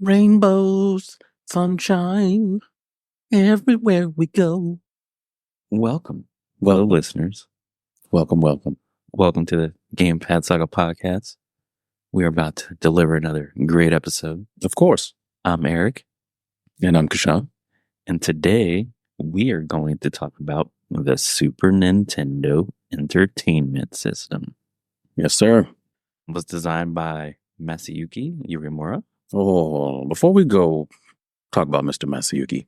Rainbows, sunshine, everywhere we go. Welcome, listeners. Welcome. Welcome to the Gamepad Saga podcast. We are about to deliver another great episode. Of course. I'm Eric. And I'm Kishion. And today we are going to talk about the Super Nintendo Entertainment System. Yes, sir. It was designed by Masayuki Uemura. Oh, before we go talk about Mr. Masayuki,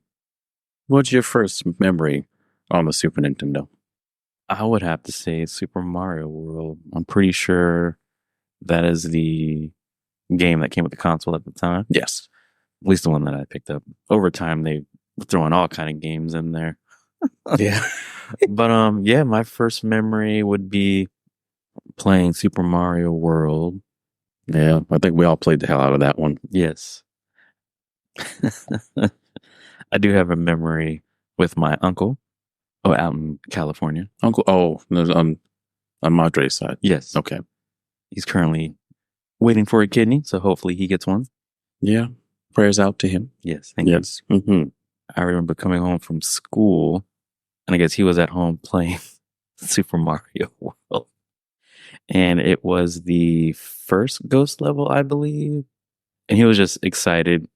what's your first memory on the Super Nintendo? I would have to say Super Mario World. I'm pretty sure that is the game that came with the console at the time. Yes. At least the one that I picked up. Over time, they were throwing all kind of games in there. Yeah. But yeah, my first memory would be playing Super Mario World. Yeah, I think we all played the hell out of that one. Yes. I do have a memory with my uncle out in California. Uncle, on Madre's side. Yes. Okay. He's currently waiting for a kidney, so hopefully he gets one. Yeah. Prayers out to him. Yes. Thank you. Mm-hmm. I remember coming home from school, and I guess he was at home playing Super Mario World. And it was the first ghost level, I believe. And he was just excited,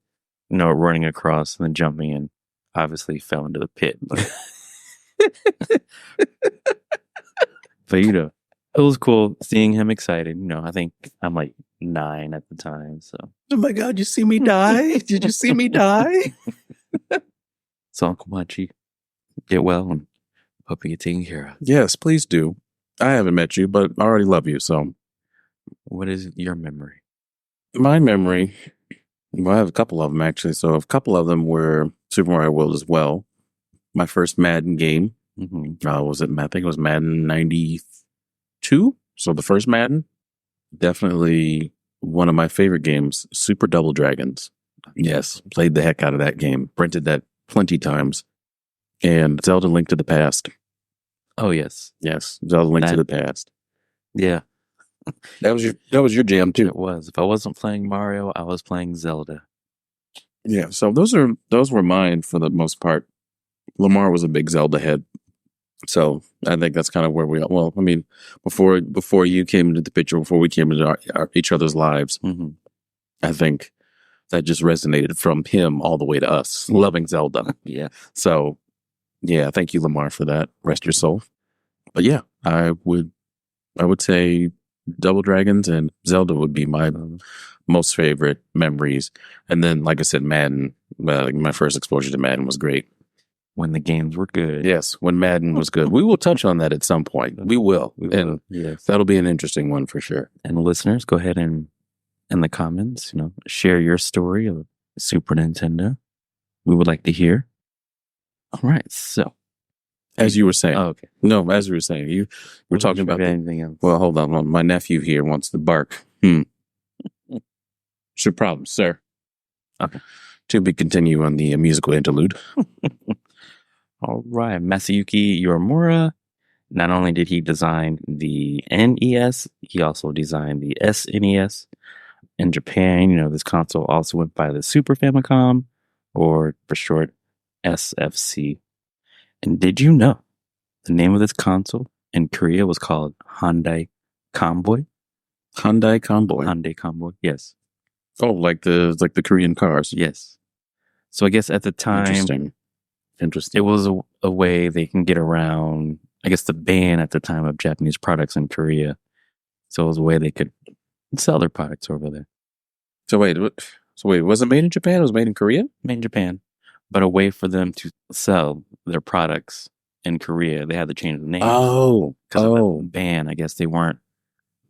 running across and then jumping and obviously fell into the pit. But, but it was cool seeing him excited. I think I'm like 9 at the time. So, oh my God, you see me die? Did you see me die? So Uncle Machi, get well and hope you get taken care of. Yes, please do. I haven't met you, but I already love you. So, what is your memory? My memory, well, I have a couple of them actually. So, a couple of them were Super Mario World as well. My first Madden game I think it was Madden 92. So, the first Madden, definitely one of my favorite games, Super Double Dragons. Yes, played the heck out of that game. Rented that plenty times. And Zelda Link to the Past. Oh, yes. Yes, Zelda Link to the Past. Yeah. That was your jam too. It was. If I wasn't playing Mario, I was playing Zelda. Yeah, so those were mine for the most part. Lamar was a big Zelda head. So I think that's kind of where we are. Well, I mean, before you came into the picture, before we came into each other's lives, I think that just resonated from him all the way to us, loving Zelda. Yeah. So, yeah, thank you, Lamar, for that. Rest your soul. But yeah, I would say Double Dragons and Zelda would be my most favorite memories. And then, like I said, Madden, my first exposure to Madden was great. When the games were good. Yes, when Madden was good. We will touch on that at some point. We will. And yes, that'll be an interesting one for sure. And listeners, go ahead and in the comments, share your story of Super Nintendo. We would like to hear. All right, so. As you were saying. Oh, okay. No, as you were saying. You were talking about anything else. Well, hold on. My nephew here wants to bark. What's your problem, sir? Okay. To be continued on the musical interlude. All right. Masayuki Uemura. Not only did he design the NES, he also designed the SNES. In Japan, this console also went by the Super Famicom, or for short, SFC. And did you know the name of this console in Korea was called Hyundai Convoy? Hyundai Convoy. Hyundai Convoy, yes. Oh, like the Korean cars. Yes. So I guess at the time, Interesting. It was a way they can get around, I guess, the ban at the time of Japanese products in Korea. So it was a way they could sell their products over there. So wait, was it made in Japan? It was made in Korea? Made in Japan. But a way for them to sell their products in Korea, they had to change the name. Oh. Because of the ban, I guess they weren't.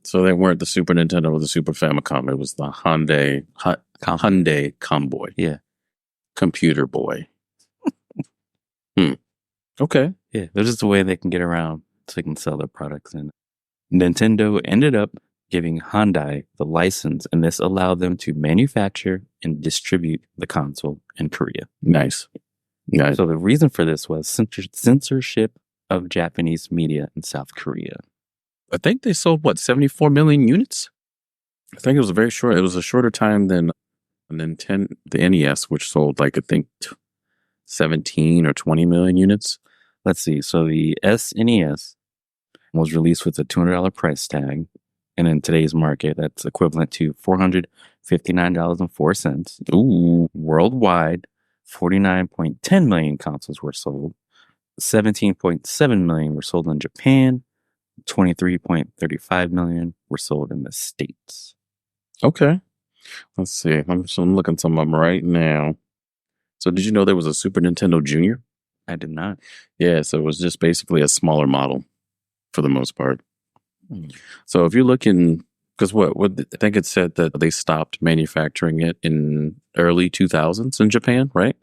So they weren't the Super Nintendo or the Super Famicom. It was the Hyundai Convoy. Yeah. Computer boy. Okay. Yeah, there's just a way they can get around so they can sell their products. And Nintendo ended up giving Hyundai the license, and this allowed them to manufacture and distribute the console in Korea. Nice. So the reason for this was censorship of Japanese media in South Korea. I think they sold, 74 million units? I think it was a shorter time than And then the NES, which sold like I think 17 or 20 million units. Let's see. So the SNES was released with a $200 price tag. And in today's market, that's equivalent to $459.04. Ooh. Worldwide, 49.10 million consoles were sold. 17.7 million were sold in Japan. 23.35 million were sold in the States. Okay. Let's see. I'm looking some of them right now. So did you know there was a Super Nintendo Junior? I did not. Yeah, so it was just basically a smaller model for the most part. So if you're looking, because what I think it said that they stopped manufacturing it in early 2000s in Japan, right?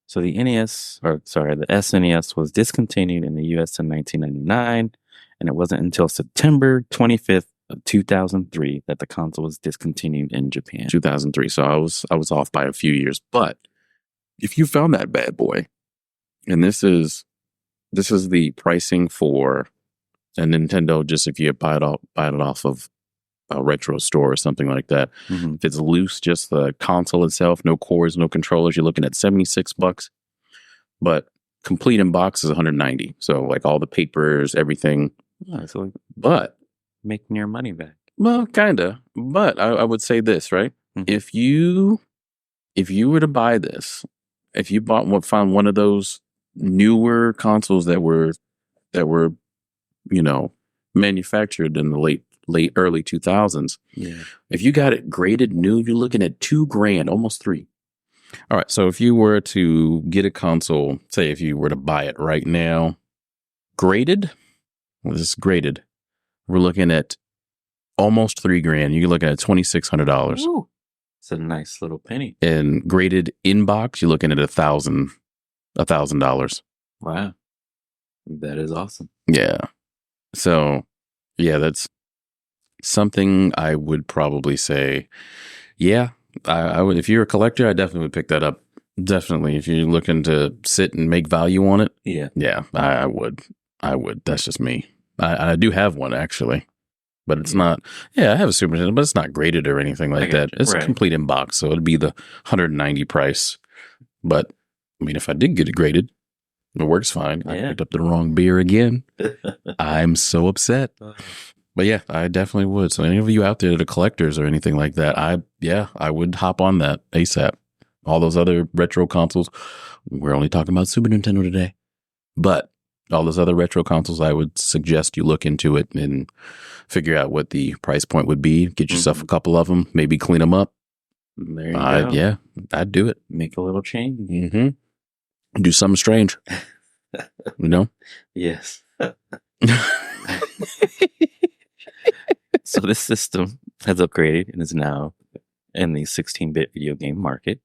So the SNES was discontinued in the US in 1999, and it wasn't until September 25th of 2003 that the console was discontinued in Japan. 2003. So I was off by a few years. But if you found that bad boy, and this is the pricing for a Nintendo, just if you buy it off of a retro store or something like that. Mm-hmm. If it's loose, just the console itself, no cords, no controllers, you're looking at $76. But complete in box is $190. So like all the papers, everything. But making your money back. Well, kinda. But I would say this, right? Mm-hmm. If you were to buy this, if you found one of those newer consoles that were manufactured in the early 2000s, if you got it graded new, you're looking at $2,000, almost $3,000. All right, so if you were to get a console, say if you were to buy it right now, graded, this is graded, we're looking at almost $3,000. You're looking at $2,600. Ooh, it's a nice little penny. And graded in box, you're looking at $1,000. Wow, that is awesome. Yeah. So, yeah, that's something I would probably say. Yeah, I would. If you're a collector, I definitely would pick that up. Definitely, if you're looking to sit and make value on it. Yeah, I would. That's just me. I do have one actually, but it's not. Yeah, I have a Super Nintendo, but it's not graded or anything like that. It's complete in box, so it'd be the $190 price. But I mean, if I did get it graded, it works fine. I picked up the wrong beer again. I'm so upset. But yeah, I definitely would. So any of you out there that are collectors or anything like that, I would hop on that ASAP. All those other retro consoles, we're only talking about Super Nintendo today. But all those other retro consoles, I would suggest you look into it and figure out what the price point would be. Get yourself a couple of them, maybe clean them up. There you go. Yeah, I'd do it. Make a little change. Mm-hmm. Do something strange. Yes. So this system has upgraded and is now in the 16-bit video game market.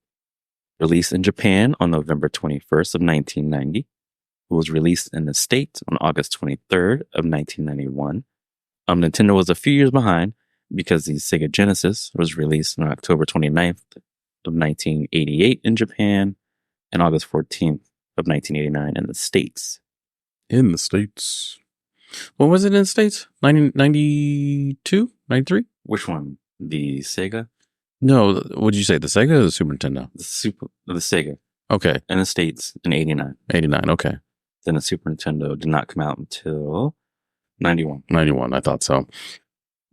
Released in Japan on November 21st of 1990. It was released in the States on August 23rd of 1991. Nintendo was a few years behind because the Sega Genesis was released on October 29th of 1988 in Japan and August 14th of 1989 in the States. In the States. What was it in the States? 92? 93? Which one? The Sega? No, what did you say? The Sega or the Super Nintendo? The Sega. Okay. In the States in 89. 89, okay. Then the Super Nintendo did not come out until 91. 91, I thought so.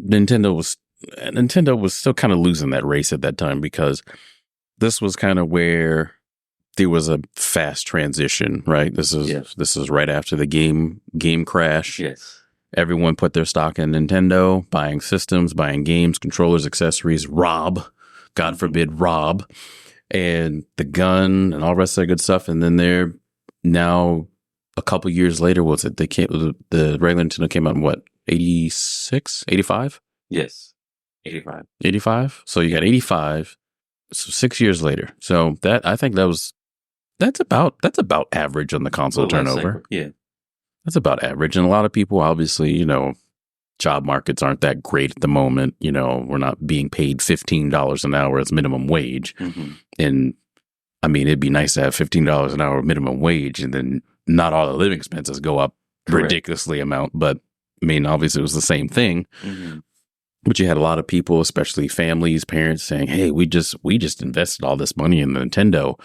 Nintendo was still kind of losing that race at that time because this was kind of where there was a fast transition, right? This is right after the game crash. Yes. Everyone put their stock in Nintendo, buying systems, buying games, controllers, accessories, God forbid, and the gun and all the rest of that good stuff. And then they're now a couple years later, the regular Nintendo came out in what, 86, 85? Yes. 85. 85? So you got 85, so 6 years later. So I think that's about average on the console turnover. Yeah. That's about average. And a lot of people, obviously, job markets aren't that great at the moment. We're not being paid $15 an hour as minimum wage. Mm-hmm. And I mean, it'd be nice to have $15 an hour minimum wage and then not all the living expenses go up ridiculously amount. But I mean, obviously it was the same thing. Mm-hmm. But you had a lot of people, especially families, parents, saying, "Hey, we just invested all this money in the Nintendo.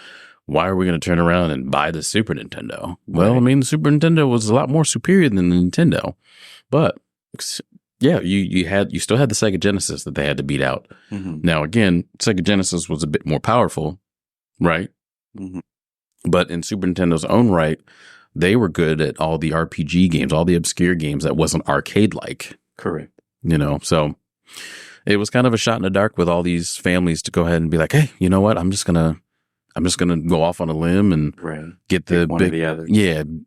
Why are we going to turn around and buy the Super Nintendo?" Well, I mean, the Super Nintendo was a lot more superior than the Nintendo, but yeah, you still had the Sega Genesis that they had to beat out. Now, again, Sega Genesis was a bit more powerful, right? But in Super Nintendo's own right, they were good at all the RPG games, all the obscure games that wasn't arcade-like. Correct. So it was kind of a shot in the dark with all these families to go ahead and be like, "Hey, you know what? I'm just gonna go off on a limb and get the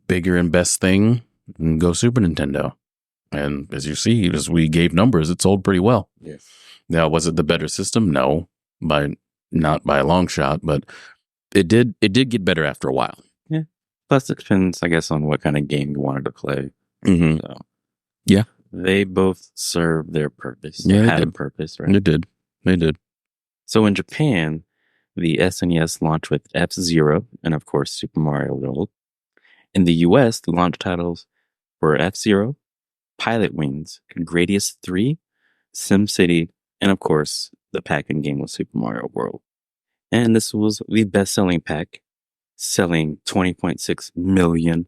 bigger and best thing and go Super Nintendo." And as you see, as we gave numbers, it sold pretty well. Yes. Now, was it the better system? No, not by a long shot, but it did get better after a while. Yeah. Plus, it depends, I guess, on what kind of game you wanted to play. So, yeah. They both served their purpose. Yeah, had a purpose, right? They did. So in Japan, the SNES launched with F-Zero and, of course, Super Mario World. In the US, the launch titles were F-Zero, Pilot Wings, Gradius 3, SimCity, and, of course, the pack-in game was Super Mario World. And this was the best-selling pack, selling 20.6 million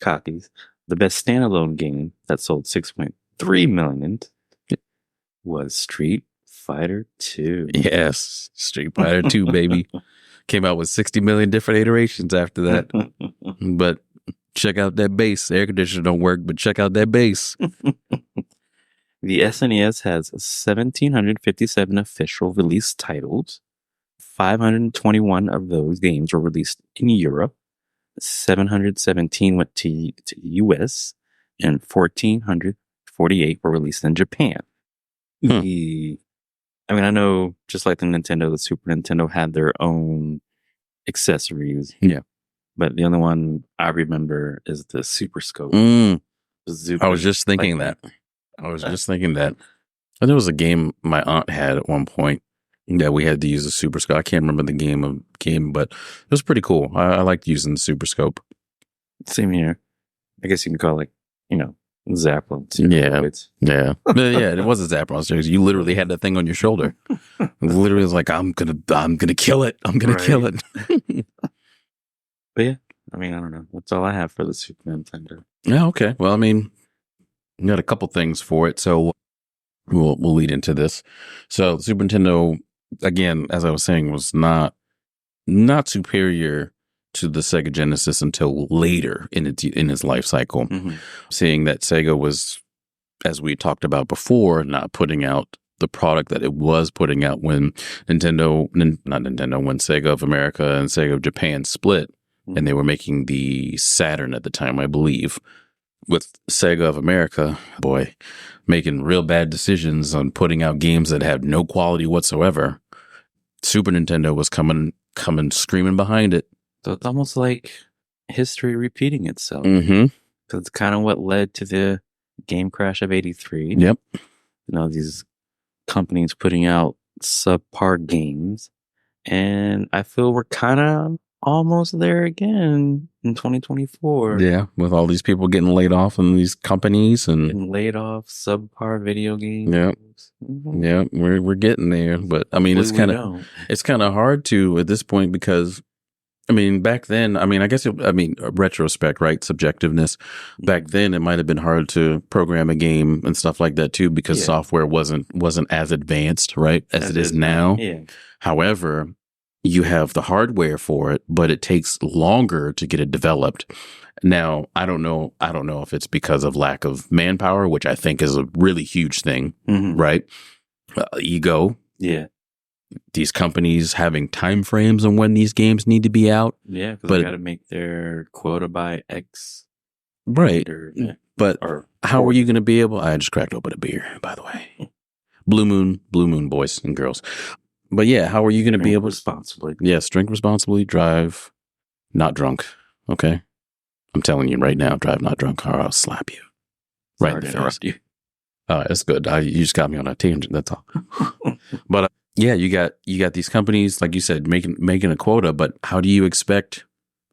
copies. The best standalone game that sold 6.3 million was Street Fighter 2. Yes, Street Fighter 2, baby. Came out with 60 million different iterations after that. But check out that bass. Air conditioner don't work, but check out that bass. The SNES has 1,757 official release titles. 521 of those games were released in Europe. 717 went to the US, and 1,448 were released in Japan. I know just like the Nintendo, the Super Nintendo had their own accessories. Yeah. But the only one I remember is the Super Scope. I was just thinking that. And there was a game my aunt had at one point that we had to use a Super Scope. I can't remember the game, but it was pretty cool. I liked using the Super Scope. Same here. I guess you can call it, Zapper. Yeah. It was a Zapper. You literally had that thing on your shoulder. It literally was like, I'm gonna kill it. I'm gonna kill it. But yeah, I don't know. That's all I have for the Super Nintendo. Yeah. Okay. Well, we got a couple things for it, so we'll lead into this. So the Super Nintendo, again, as I was saying, was not superior to the Sega Genesis until later in its life cycle. Seeing that Sega was, as we talked about before, not putting out the product that it was putting out when when Sega of America and Sega of Japan split, and they were making the Saturn at the time, I believe. With Sega of America, making real bad decisions on putting out games that had no quality whatsoever. Super Nintendo was coming screaming behind it. So it's almost like history repeating itself. Because it's kind of what led to the game crash of 83. Yep. These companies putting out subpar games. And I feel we're kind of almost there again in 2024. Yeah, with all these people getting laid off in these companies and getting laid off, subpar video games. Yeah, yeah, we're getting there. But it's kind of hard to at this point because back then, I guess retrospect, right? Subjectiveness. Back then, it might have been hard to program a game and stuff like that too because software wasn't as advanced, right, as it is now. Yeah. However, you have the hardware for it, but it takes longer to get it developed. Now, I don't know if it's because of lack of manpower, which I think is a really huge thing, right? Ego. Yeah. These companies having time frames on when these games need to be out. Yeah, because they got to make their quota by X. Right. But how are you going to be able? I just cracked open a beer, by the way. Blue Moon boys and girls. But yeah, how are you going to be able to responsibly? Yes, drink responsibly, drive not drunk. Okay, I'm telling you right now, drive not drunk, or I'll slap you. Sorry right in the face. You. That's good. You just got me on a tangent. That's all. But yeah, you got these companies, like you said, making a quota. But how do you expect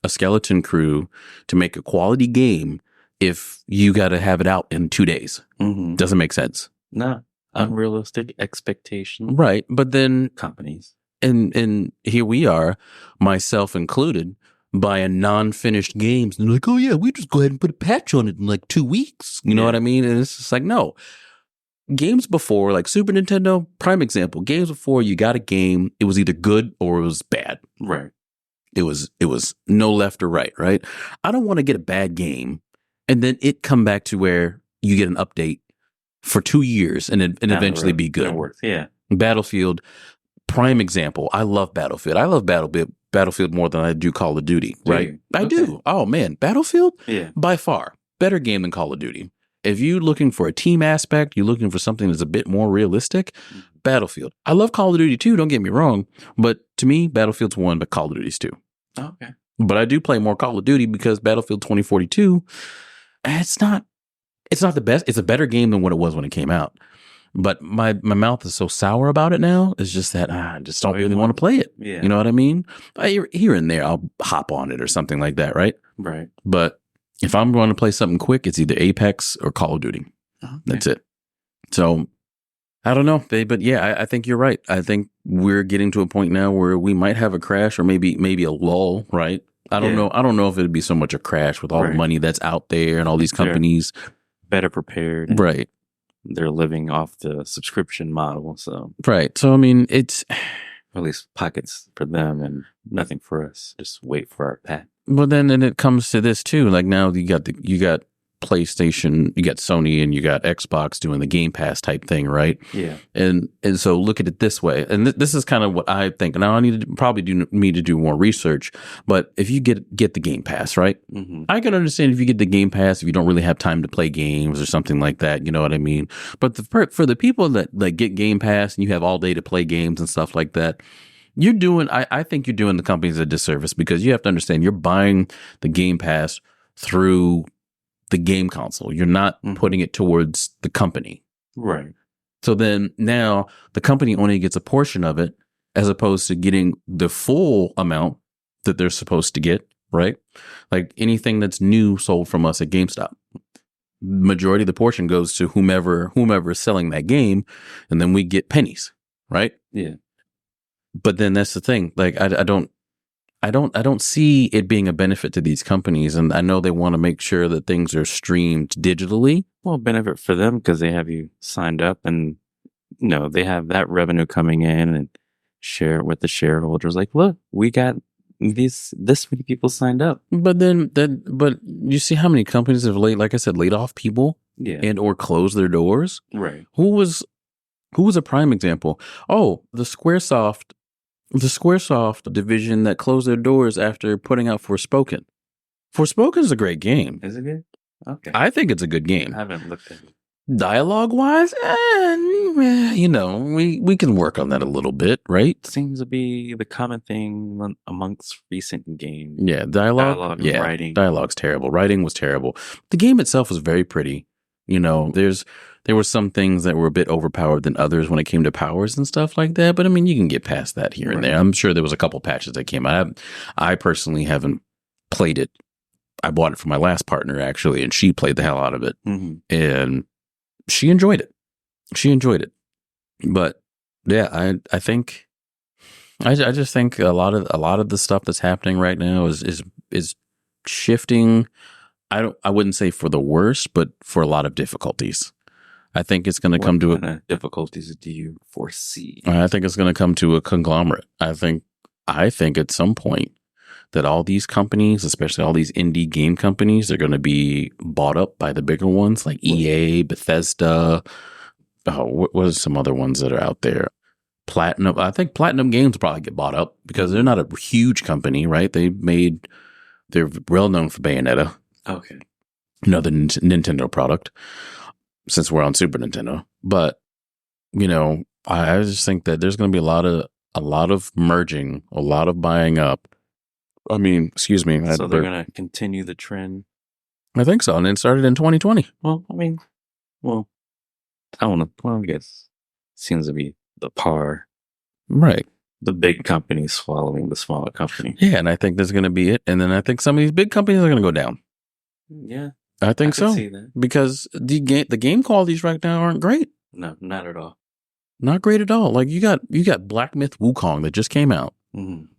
a skeleton crew to make a quality game if you got to have it out in 2 days. Mm-hmm. Doesn't make sense. No, unrealistic expectation. Right. But then Companies. And here we are, myself included, buying non-finished games. And they're like, oh yeah, we just go ahead and put a patch on it in like 2 weeks. You know what I mean? And it's just like, no. Games before, like Super Nintendo, prime example. Games before, you got a game, it was either good or it was bad. Right. It was no left or right, right? I don't want to get a bad game and then it come back to where you get an update for 2 years and eventually be good. Yeah. Battlefield, prime example. I love Battlefield. I love Battlefield more than I do Call of Duty, right? I do. Oh man, Battlefield? Yeah. By far, better game than Call of Duty. If you're looking for a team aspect, you're looking for something that's a bit more realistic, Battlefield. I love Call of Duty too, don't get me wrong. But to me, Battlefield's 1, but Call of Duty's 2. Okay. But I do play more Call of Duty because Battlefield 2042, it's not the best. It's a better game than what it was when it came out. But my mouth is so sour about it now. It's just that I just don't really want to play it. Yeah. You know what I mean? Here and there, I'll hop on it or something like that, right? Right. But if I'm going to play something quick, it's either Apex or Call of Duty. Okay. That's it. So I don't know, but yeah, I think you're right. I think we're getting to a point now where we might have a crash or maybe a lull, right? I don't know. I don't know if it'd be so much a crash with all the money that's out there and all these companies. Better prepared. Right. They're living off the subscription model. So right. So, I mean, it's at least pockets for them and nothing for us. Just wait for our pat. But then it comes to this too. Like now you got PlayStation, you got Sony, and you got Xbox doing the Game Pass type thing, right? Yeah. And so look at it this way. And this is kind of what I think. Now I need to probably do more research. But if you get the Game Pass, right? Mm-hmm. I can understand if you get the Game Pass if you don't really have time to play games or something like that. You know what I mean? But for the people that get Game Pass and you have all day to play games and stuff like that, I think you're doing the companies a disservice because you have to understand you're buying the Game Pass through the game console. You're not putting it towards the company. Right. So then now the company only gets a portion of it as opposed to getting the full amount that they're supposed to get, right? Like anything that's new sold from us at GameStop. Majority of the portion goes to whomever is selling that game, and then we get pennies, right? Yeah. But then that's the thing. Like I don't see it being a benefit to these companies. And I know they want to make sure that things are streamed digitally. Well, benefit for them because they have you signed up and, they have that revenue coming in and share it with the shareholders. Like, look, we got this many people signed up. But but you see how many companies have laid off people and or closed their doors? Right. Who was a prime example? Oh, the Squaresoft division that closed their doors after putting out Forspoken. Forspoken is a great game. Is it good? Okay. I think it's a good game. I haven't looked at it. Dialogue-wise, we can work on that a little bit, right? Seems to be the common thing amongst recent games. Yeah, dialogue and writing. Dialogue's terrible. Writing was terrible. The game itself was very pretty. There were some things that were a bit overpowered than others when it came to powers and stuff like that. But I mean, you can get past that here and there. I'm sure there was a couple patches that came out. I personally haven't played it. I bought it for my last partner actually, and she played the hell out of it, and she enjoyed it. But yeah, I think I just think a lot of the stuff that's happening right now is shifting. I wouldn't say for the worse, but for a lot of difficulties. I think it's going to come to what kind of difficulties do you foresee? I think it's going to come to a conglomerate. I think at some point that all these companies, especially all these indie game companies, are going to be bought up by the bigger ones like EA, Bethesda. What are some other ones that are out there? Platinum. I think Platinum Games will probably get bought up because they're not a huge company, right? They're well known for Bayonetta. Okay. Another Nintendo product. Since we're on Super Nintendo, but I just think that there's going to be a lot of merging, a lot of buying up. I mean, excuse me. So they're going to continue the trend. I think so, and it started in 2020. Well, I don't know. Well, I guess seems to be the par, right? The big companies swallowing the smaller company. Yeah, and I think that's going to be it. And then I think some of these big companies are going to go down. Yeah. I think so. See that. Because the game qualities right now aren't great. No, not at all. Not great at all. Like you got Black Myth Wukong that just came out,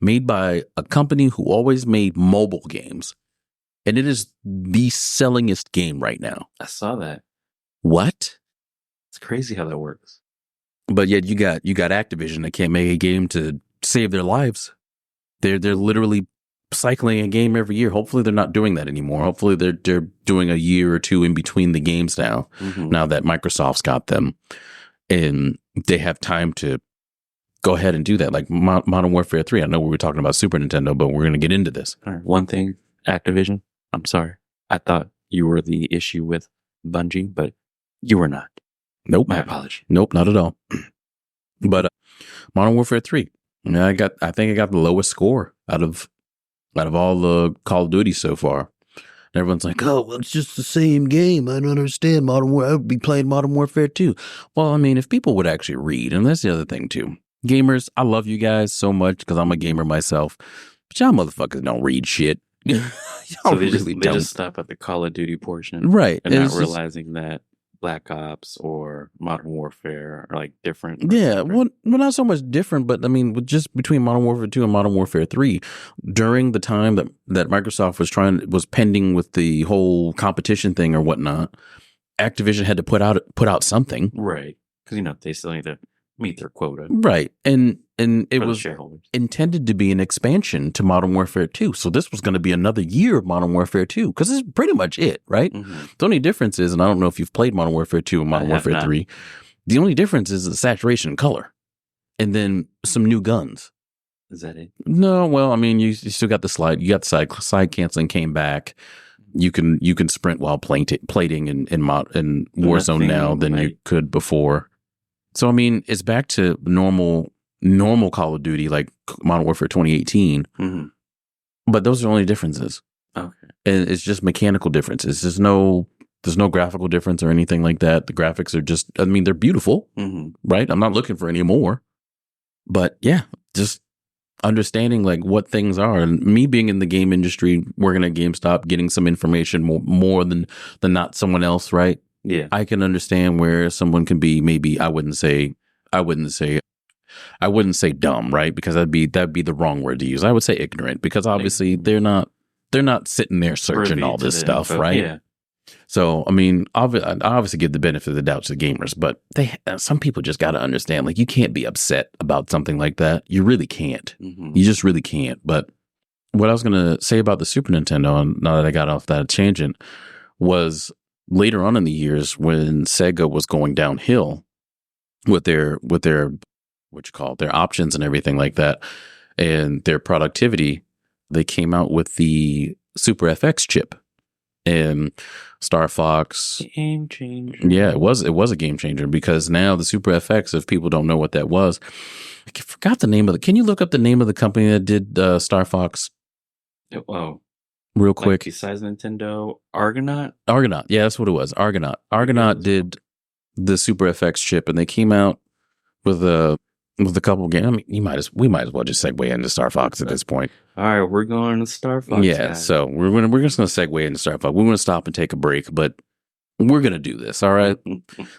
made by a company who always made mobile games, and it is the sellingest game right now. I saw that. What? It's crazy how that works. But yet you got Activision that can't make a game to save their lives. They're literally cycling a game every year. Hopefully they're not doing that anymore. Hopefully they're doing a year or two in between the games now. Now that Microsoft's got them, and they have time to go ahead and do that. Like Modern Warfare 3. I know we were talking about Super Nintendo, but we're going to get into this. All right. One thing, Activision. I'm sorry. I thought you were the issue with Bungie, but you were not. Nope. My apology. Nope, not at all. But Modern Warfare 3. I think I got the lowest score out of all the Call of Duty so far. And everyone's like, oh, well, it's just the same game. I don't understand Modern Warfare. I would be playing Modern Warfare 2. Well, I mean, if people would actually read, and that's the other thing too. Gamers, I love you guys so much because I'm a gamer myself, but y'all motherfuckers don't read shit. So they just stop at the Call of Duty portion. Right. And not realizing that Black Ops or Modern Warfare are like different. Yeah, well, not so much different, but I mean, just between Modern Warfare 2 and Modern Warfare 3, during the time that Microsoft was pending with the whole competition thing or whatnot, Activision had to put out something, right? Because they still need to meet their quota, right? And it was shareholders intended to be an expansion to Modern Warfare 2. So this was going to be another year of Modern Warfare 2 because it's pretty much it, right? The only difference is, and I don't know if you've played Modern Warfare 2 and Modern Warfare 3, the only difference is the saturation and color, and then some new guns. Is that it? No, well, I mean, you still got the slide. You got the side canceling came back. You can sprint while plating in Warzone now than you could before. So I mean, it's back to normal Call of Duty like Modern Warfare 2018. But those are the only differences. Okay, and it's just mechanical differences. There's no graphical difference or anything like that. The graphics are just, I mean, they're beautiful, right? I'm not looking for any more. But yeah, just understanding like what things are, and me being in the game industry, working at GameStop, getting some information more than not someone else, right? Yeah, I can understand where someone can be. Maybe I wouldn't say dumb, right? Because that'd be the wrong word to use. I would say ignorant, because obviously they're not sitting there searching all this stuff, right? Yeah. So I mean, I obviously give the benefit of the doubt to gamers, but some people just got to understand, like, you can't be upset about something like that. You really can't. You just really can't. But what I was going to say about the Super Nintendo, and now that I got off that tangent, was later on in the years when Sega was going downhill with their their options and everything like that, and their productivity, they came out with the Super FX chip. And Star Fox, game changer. Yeah, it was a game changer, because now the Super FX, if people don't know what that was, I forgot the name of it. Can you look up the name of the company that did Star Fox? Oh, real quick. Like besides Nintendo, Argonaut. Yeah, that's what it was. Argonaut did the Super FX chip, and they came out with a couple of games. I mean, we might as well just segue into Star Fox at this point. All right, we're going to Star Fox. Yeah, guys. So we're just going to segue into Star Fox. We're going to stop and take a break, but we're going to do this, all right?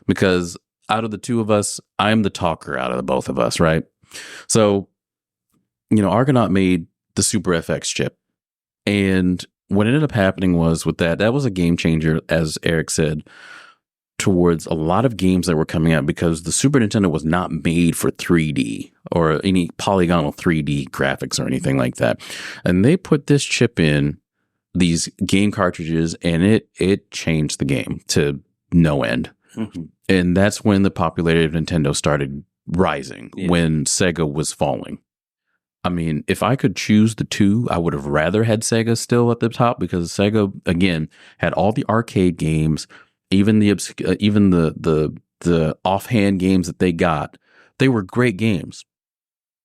Because out of the two of us, I'm the talker out of the both of us, right? So, Argonaut made the Super FX chip, and what ended up happening was with that was a game changer, as Eric said, towards a lot of games that were coming out, because the Super Nintendo was not made for 3D or any polygonal 3D graphics or anything like that. And they put this chip in these game cartridges, and it changed the game to no end. And that's when the popularity of Nintendo started rising, when Sega was falling. I mean, if I could choose the two, I would have rather had Sega still at the top, because Sega, again, had all the arcade games. Even the offhand games that they got, they were great games.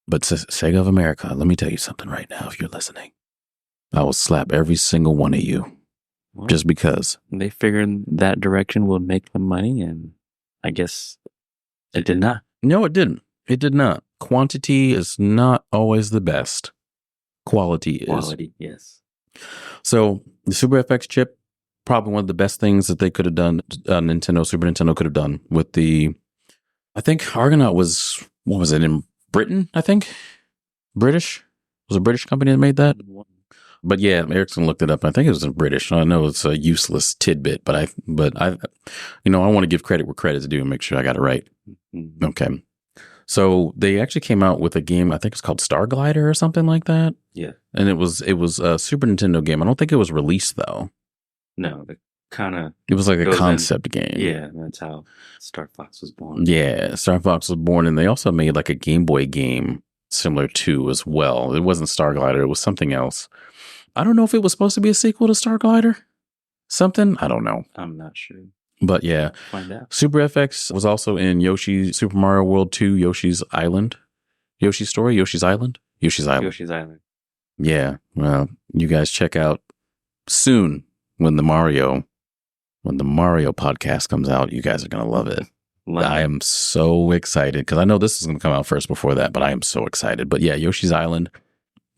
But Sega of America, let me tell you something right now. If you're listening, I will slap every single one of you, just because they figured that direction would make them money, and I guess it did not. No, it didn't. It did not. Quantity is not always the best. Quality is. Quality, yes. So the Super FX chip, probably one of the best things that they could have done. Super Nintendo could have done with the. I think Argonaut was, what was it, in Britain? I think British. It was a British company that made that. But yeah, Erickson looked it up. I think it was in British. I know it's a useless tidbit, but I, I want to give credit where credit's due and make sure I got it right. Mm-hmm. Okay. So they actually came out with a game. I think it's called Star Glider or something like that. Yeah. And it was a Super Nintendo game. I don't think it was released though. No, it was like a concept game. Yeah, that's how Star Fox was born. Yeah, Star Fox was born, and they also made like a Game Boy game similar to as well. It wasn't Star Glider; it was something else. I don't know if it was supposed to be a sequel to Star Glider. Something, I don't know. I'm not sure. But yeah, find out. Super FX was also in Super Mario World 2, Yoshi's Island. Yoshi's Island. Yoshi's Island. Yeah, well, you guys check out soon when the Mario podcast comes out. You guys are going to love it. I am so excited because I know this is going to come out first before that, but I am so excited. But yeah, Yoshi's Island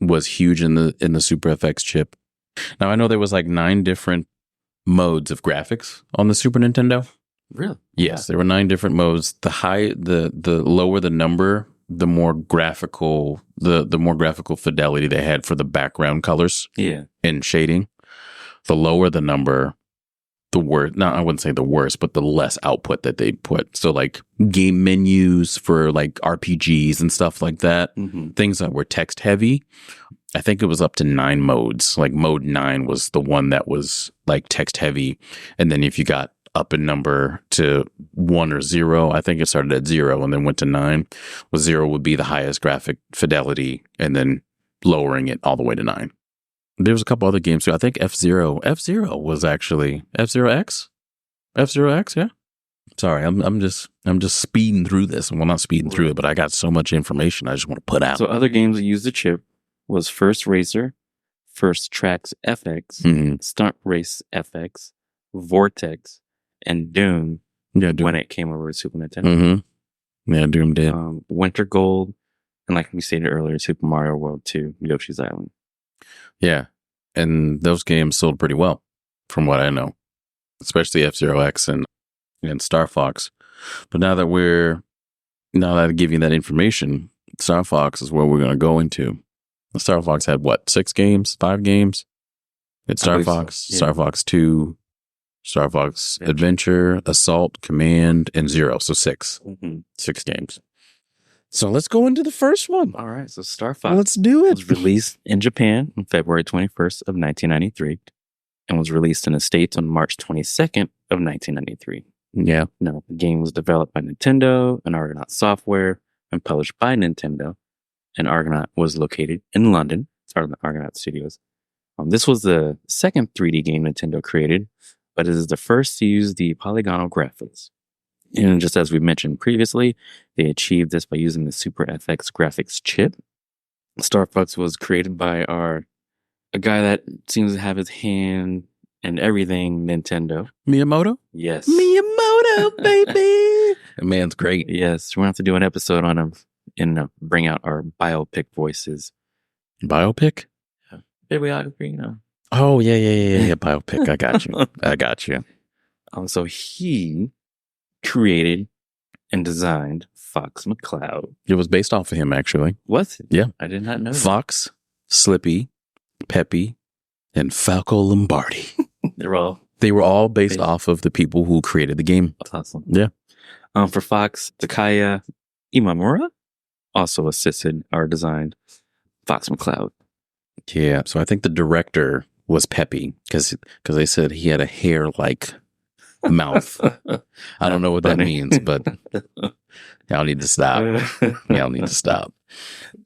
was huge in the Super FX chip. Now I know there was like 9 different modes of graphics on the Super Nintendo. Really? Yes, there were 9 different modes. The lower the number, the more graphical fidelity they had for the background colors. Yeah. And shading. The lower the number, the worse. No, I wouldn't say the worst, but the less output that they put. So like game menus for like RPGs and stuff like that. Mm-hmm. Things that were text heavy. I think it was up to 9 modes. Like mode 9 was the one that was like text heavy. And then if you got up in number to 1 or 0, I think it started at 0 and then went to 9. Well, 0 would be the highest graphic fidelity and then lowering it all the way to 9. There was a couple other games too. I think F-Zero was actually F-Zero X, yeah. Sorry, I'm just speeding through this. Well, not speeding through it, but I got so much information I just want to put out. So other games that used the chip was First Racer, First Tracks FX, mm-hmm. Stunt Race FX, Vortex, and Doom. Yeah, Doom. When it came over to Super Nintendo. Mm-hmm. Yeah, Doom did. Winter Gold, and like we stated earlier, Super Mario World 2, Yoshi's Island. Yeah, and those games sold pretty well, from what I know, especially F-Zero X and Star Fox. But now that I give you that information, Star Fox is where we're going to go into. Star Fox had what, 5 games? It's Star Fox, so, yeah. Star Fox 2, Star Fox Adventure, Assault, Command, and Zero. So 6. Mm-hmm. 6 games. So let's go into the first one. All right. So Star Fox. Let's do it. Was released in Japan on February 21st of 1993 and was released in the States on March 22nd of 1993. Yeah. Now, the game was developed by Nintendo and Argonaut Software and published by Nintendo. And Argonaut was located in London. It's part of the Argonaut Studios. This was the second 3D game Nintendo created, but it is the first to use the polygonal graphics. And just as we mentioned previously, they achieved this by using the Super FX graphics chip. Star Fox was created by a guy that seems to have his hand in everything Nintendo. Miyamoto? Yes. Miyamoto, baby! The man's great. Yes. We're going to have to do an episode on him and bring out our biopic voices. Biopic? Bibliography, Oh, yeah. Biopic. I got you. So he created and designed Fox McCloud. It was based off of him, actually. Was it? Yeah. I did not know Fox, Slippy, Peppy, and Falco Lombardi. They were all based off of the people who created the game. That's awesome. Yeah. For Fox, Takaya Imamura also assisted or designed Fox McCloud. Yeah. So I think the director was Peppy because they said he had a hair-like mouth. I don't know what that means, but y'all need to stop.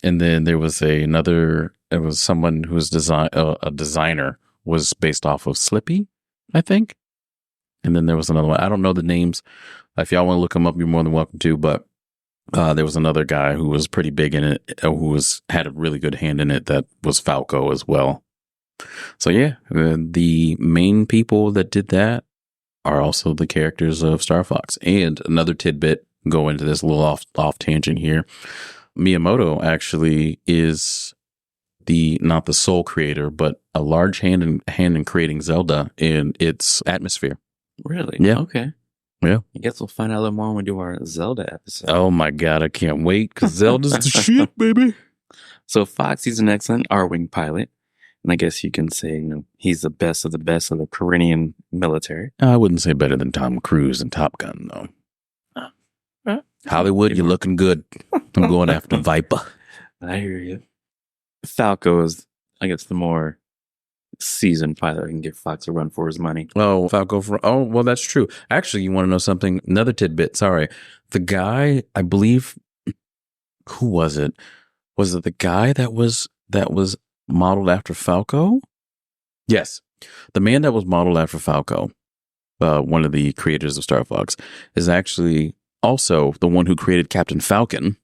And then there was someone who was a designer was based off of Slippy, I think. And then there was another one. I don't know the names. If y'all want to look them up, you're more than welcome to. But there was another guy who was pretty big in it, who had a really good hand in it. That was Falco as well. So yeah, the main people that did that are also the characters of Star Fox. And another tidbit, go into this little off tangent here. Miyamoto actually is not the sole creator, but a large hand in creating Zelda and its atmosphere. Really? Yeah. Okay. Yeah. I guess we'll find out a little more when we do our Zelda episode. Oh my God, I can't wait because Zelda's the shit, baby. So Fox, he's an excellent R-Wing pilot. And I guess you can say, he's the best of the Korean military. I wouldn't say better than Tom Cruise and Top Gun, though. Hollywood, you're looking good. I'm going after Viper. I hear you. Falco is, I guess, the more seasoned pilot who can give Fox a run for his money. Oh, Falco. Well, that's true. Actually, you want to know something? Another tidbit. Sorry. The guy, I believe, who was it? Was it the guy that was modeled after Falco? Yes. The man that was modeled after Falco, one of the creators of Star Fox, is actually also the one who created Captain Falcon.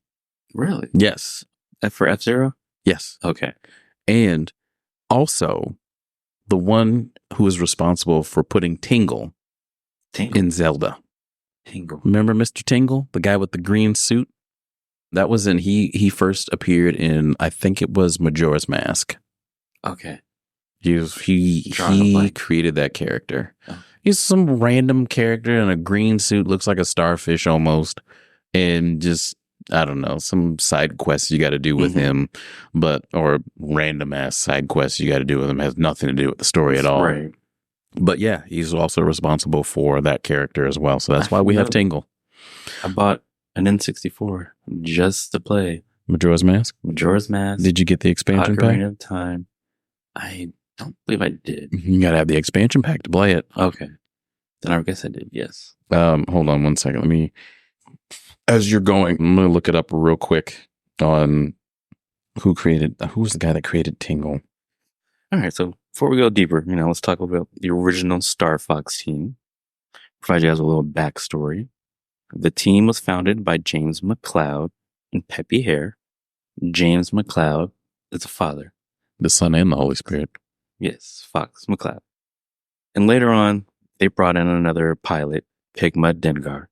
Really? Yes. For F-Zero? Yes. Okay. And also the one who is responsible for putting Tingle in Zelda. Tingle. Remember Mr. Tingle? The guy with the green suit? That was he first appeared in, I think it was Majora's Mask. Okay. He created that character. Oh. He's some random character in a green suit, looks like a starfish almost, and just, I don't know, some side quests you got to do with him, or random ass side quests you got to do with him, has nothing to do with the story at all. Right. But yeah, he's also responsible for that character as well. So that's why we have Tingle. I bought an N64 just to play Majora's Mask. Did you get the expansion pack? Ocarina of Time. I don't believe I did. You got to have the expansion pack to play it. Okay. Then I guess I did, yes. Hold on one second. As you're going, I'm going to look it up real quick on who's the guy that created Tingle. All right. So before we go deeper, let's talk about the original Star Fox team. Provide you guys a little backstory. The team was founded by James McCloud and Peppy Hare. James McCloud is the father. The Son and the Holy Spirit. Yes, Fox McCloud. And later on, they brought in another pilot, Pigma Dengar.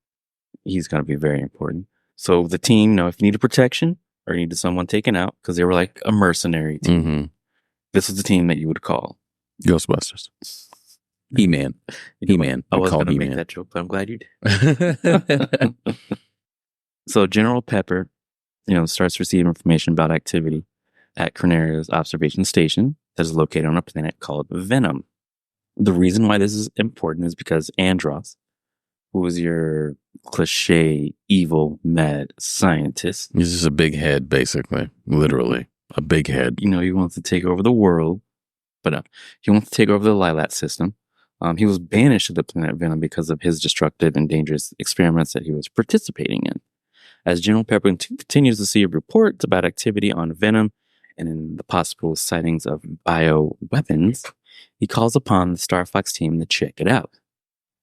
He's going to be very important. So the team, if you needed protection or you needed someone taken out, because they were like a mercenary team, this is the team that you would call. Ghostbusters. He-Man. He-Man. I was going to make that joke, but I'm glad you did. So General Pepper, starts receiving information about activity at Corneria's observation station that is located on a planet called Venom. The reason why this is important is because Andros, who is your cliche, evil, mad scientist. He's just a big head, basically. Literally. A big head. He wants to take over the world, but he wants to take over the Lilat system. He was banished to the planet Venom because of his destructive and dangerous experiments that he was participating in. As General Pepper continues to see reports about activity on Venom and in the possible sightings of bioweapons, he calls upon the Star Fox team to check it out.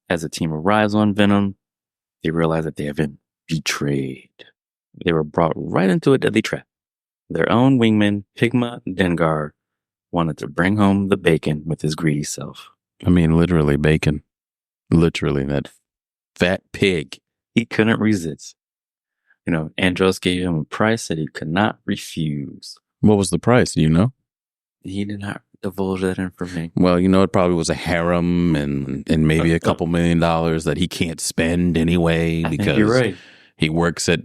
As the team arrives on Venom, they realize that they have been betrayed. They were brought right into a deadly trap. Their own wingman, Pigma Dengar, wanted to bring home the bacon with his greedy self. Literally bacon. Literally, that fat pig. He couldn't resist. Andros gave him a price that he could not refuse. What was the price? Do you know? He did not divulge that information. Well, it probably was a harem and maybe a couple $1 million that he can't spend anyway because you're right. He works at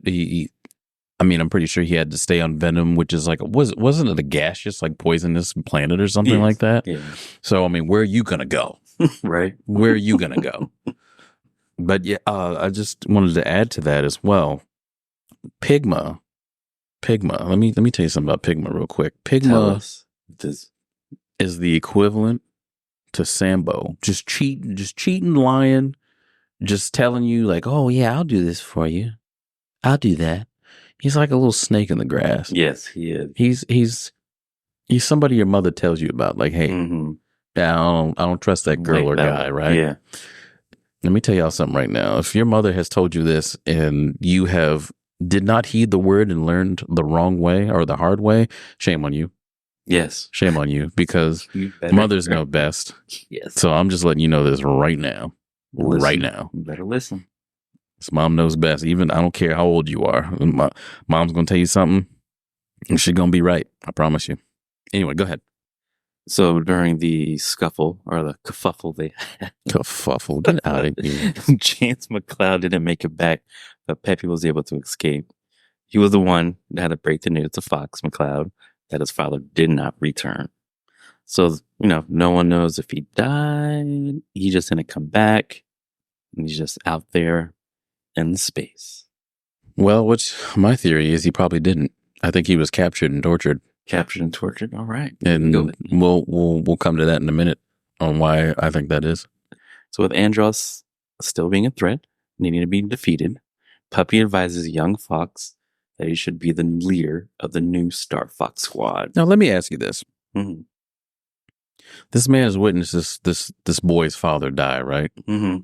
I'm pretty sure he had to stay on Venom, which is wasn't it a gaseous, poisonous planet or something like that? Yeah. So, where are you going to go? Right. Where are you going to go? But yeah, I just wanted to add to that as well. Pigma. Let me tell you something about Pigma real quick. Pigma is the equivalent to Sambo. Just cheating, lying, just telling you oh yeah, I'll do this for you. I'll do that. He's like a little snake in the grass. Yes, he is. He's somebody your mother tells you about. Hey, yeah, I don't trust that girl or guy, right? Yeah. Let me tell y'all something right now. If your mother has told you this and you did not heed the word and learned the wrong way or the hard way, shame on you. Yes. Shame on you because mothers know best. Yes. So I'm just letting you know this right now. Listen. Right now. You better listen. This mom knows best. Even I don't care how old you are. Mom's going to tell you something and she's going to be right. I promise you. Anyway, go ahead. So during the scuffle or the kerfuffle they had, Kerfuffle, get out of here. James McCloud didn't make it back, but Pepe was able to escape. He was the one that had to break the news to Fox McCloud that his father did not return. So, no one knows if he died. He just didn't come back. And he's just out there in space. Well, my theory is he probably didn't. I think he was captured and tortured. Captured and tortured. All right. And we'll come to that in a minute on why I think that is. So with Andros still being a threat, needing to be defeated, Puppy advises young Fox that he should be the leader of the new Star Fox squad. Now, let me ask you this. Mm-hmm. This man has witnessed this boy's father die, right? Mm-hmm.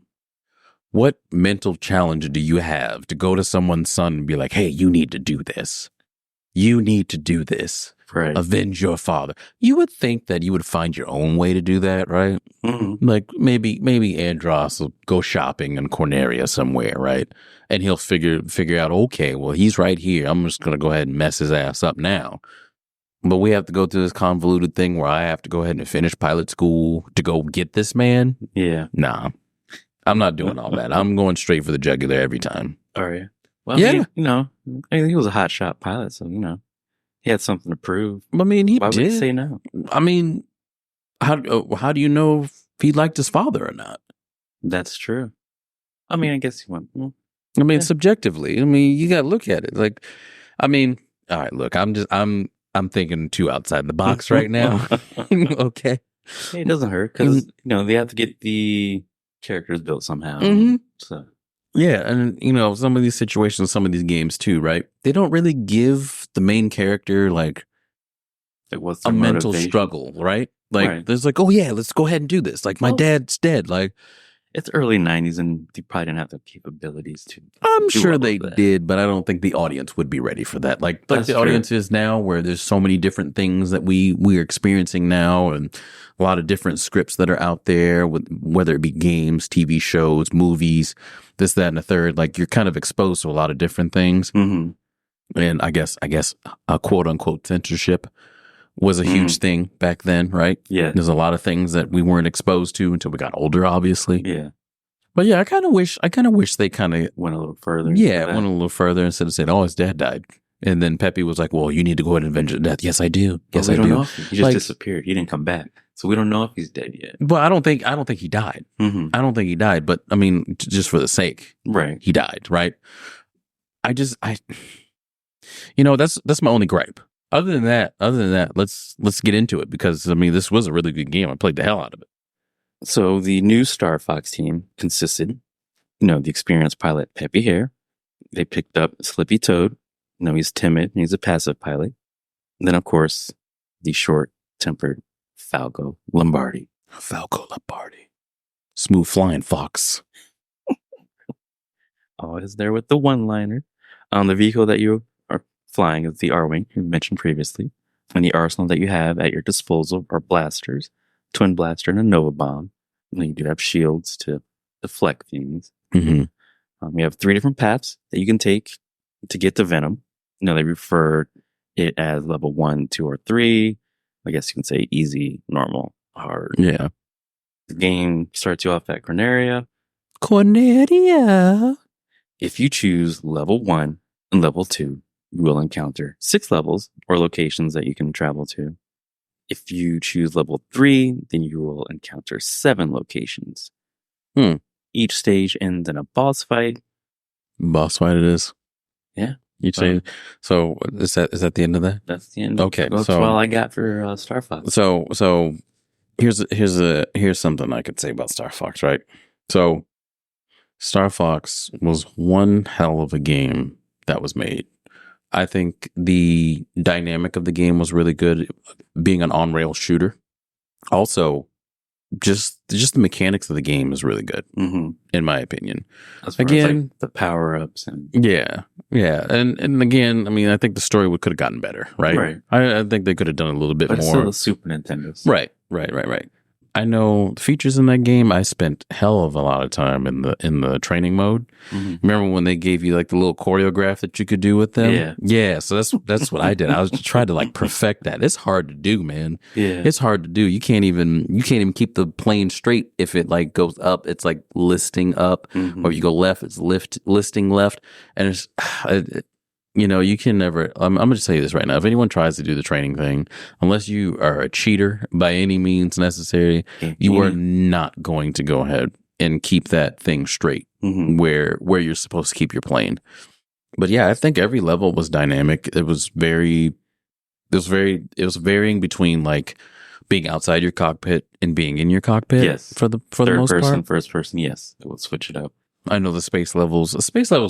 What mental challenge do you have to go to someone's son and be like, hey, you need to do this. You need to do this. Right. Avenge your father. You would think that you would find your own way to do that, right? Mm-hmm. Like maybe Andros will go shopping in Corneria somewhere, right? And he'll figure out, okay, well, he's right here. I'm just going to go ahead and mess his ass up now. But we have to go through this convoluted thing where I have to go ahead and finish pilot school to go get this man. Yeah. Nah, I'm not doing all that. I'm going straight for the jugular every time. All right. Well, yeah. He was a hot shot pilot, so, he had something to prove. I mean, Why would he say no? I mean, how do you know if he liked his father or not? That's true. I mean, I guess he went. Well, subjectively. I mean, you got to look at it. Like, I mean, all right. Look, I'm thinking too outside the box right now. Okay. It doesn't hurt because they have to get the characters built somehow. Mm-hmm. So. Yeah, and some of these situations, some of these games too, right? They don't really give the main character like what's a mental struggle, right? Like there's like, oh yeah, let's go ahead and do this. Like my dad's dead. Like it's early 90s and they probably didn't have the capabilities to. I'm sure they did, but I don't think the audience would be ready for that. Like the audience is now, where there's so many different things that we're experiencing now, and a lot of different scripts that are out there, with whether it be games, TV shows, movies, this, that, and the third. Like you're kind of exposed to a lot of different things, and I guess a quote unquote censorship was a huge thing back then, right? Yeah. There's a lot of things that we weren't exposed to until we got older, obviously. Yeah. But yeah, I kind of wish they kind of went a little further. Yeah, went a little further instead of saying, oh, his dad died. And then Pepe was like, well, you need to go ahead and avenge his death. Yes, I do. Yes, I do. He just disappeared. He didn't come back. So we don't know if he's dead yet. But I don't think he died. Mm-hmm. I don't think he died. But I mean, just for the sake. Right. He died, right? That's my only gripe. Other than that, let's get into it, because I mean, this was a really good game. I played the hell out of it. So the new Star Fox team consisted, the experienced pilot Pepe Hare. They picked up Slippy Toad. He's timid and he's a passive pilot. And then, of course, the short-tempered Falco Lombardi. Smooth flying fox. Always there with the one-liner. The vehicle that you are flying is the R-Wing, you mentioned previously. And the arsenal that you have at your disposal are blasters, Twin Blaster and a Nova Bomb. And then you do have shields to deflect things. Mm-hmm. You have 3 different paths that you can take to get to Venom. They refer it as level 1, 2, or 3. I guess you can say easy, normal, hard. Yeah. The game starts you off at Corneria. If you choose level 1 and level 2, you will encounter 6 levels or locations that you can travel to. If you choose level 3, then you will encounter 7 locations. Each stage ends in a boss fight. Boss fight it is. Yeah. You say so? Is that the end of that? That's the end. Okay, that's all I got for Star Fox. So here's something I could say about Star Fox, right? So Star Fox was one hell of a game that was made. I think the dynamic of the game was really good, being an on-rail shooter. Also, just the mechanics of the game is really good, in my opinion. Again, the power-ups and yeah, and again, I mean, I think the story could have gotten better, right? Right. I think they could have done a little bit more. It's still a Super Nintendo. Right. I know features in that game. I spent hell of a lot of time in the training mode. Remember when they gave you like the little choreograph that you could do with them? Yeah. So that's what I did. I was trying to like perfect that. It's hard to do, man. Yeah. It's hard to do. You can't even keep the plane straight if it like goes up. It's like listing up, or if you go left, it's listing left, and it's. You can never. I'm going to tell you this right now. If anyone tries to do the training thing, unless you are a cheater by any means necessary, you are not going to go ahead and keep that thing straight where you're supposed to keep your plane. But yeah, I think every level was dynamic. It was varying between like being outside your cockpit and being in your cockpit. Yes, for the third most person, part. first person. Yes, it will switch it up. I know the space levels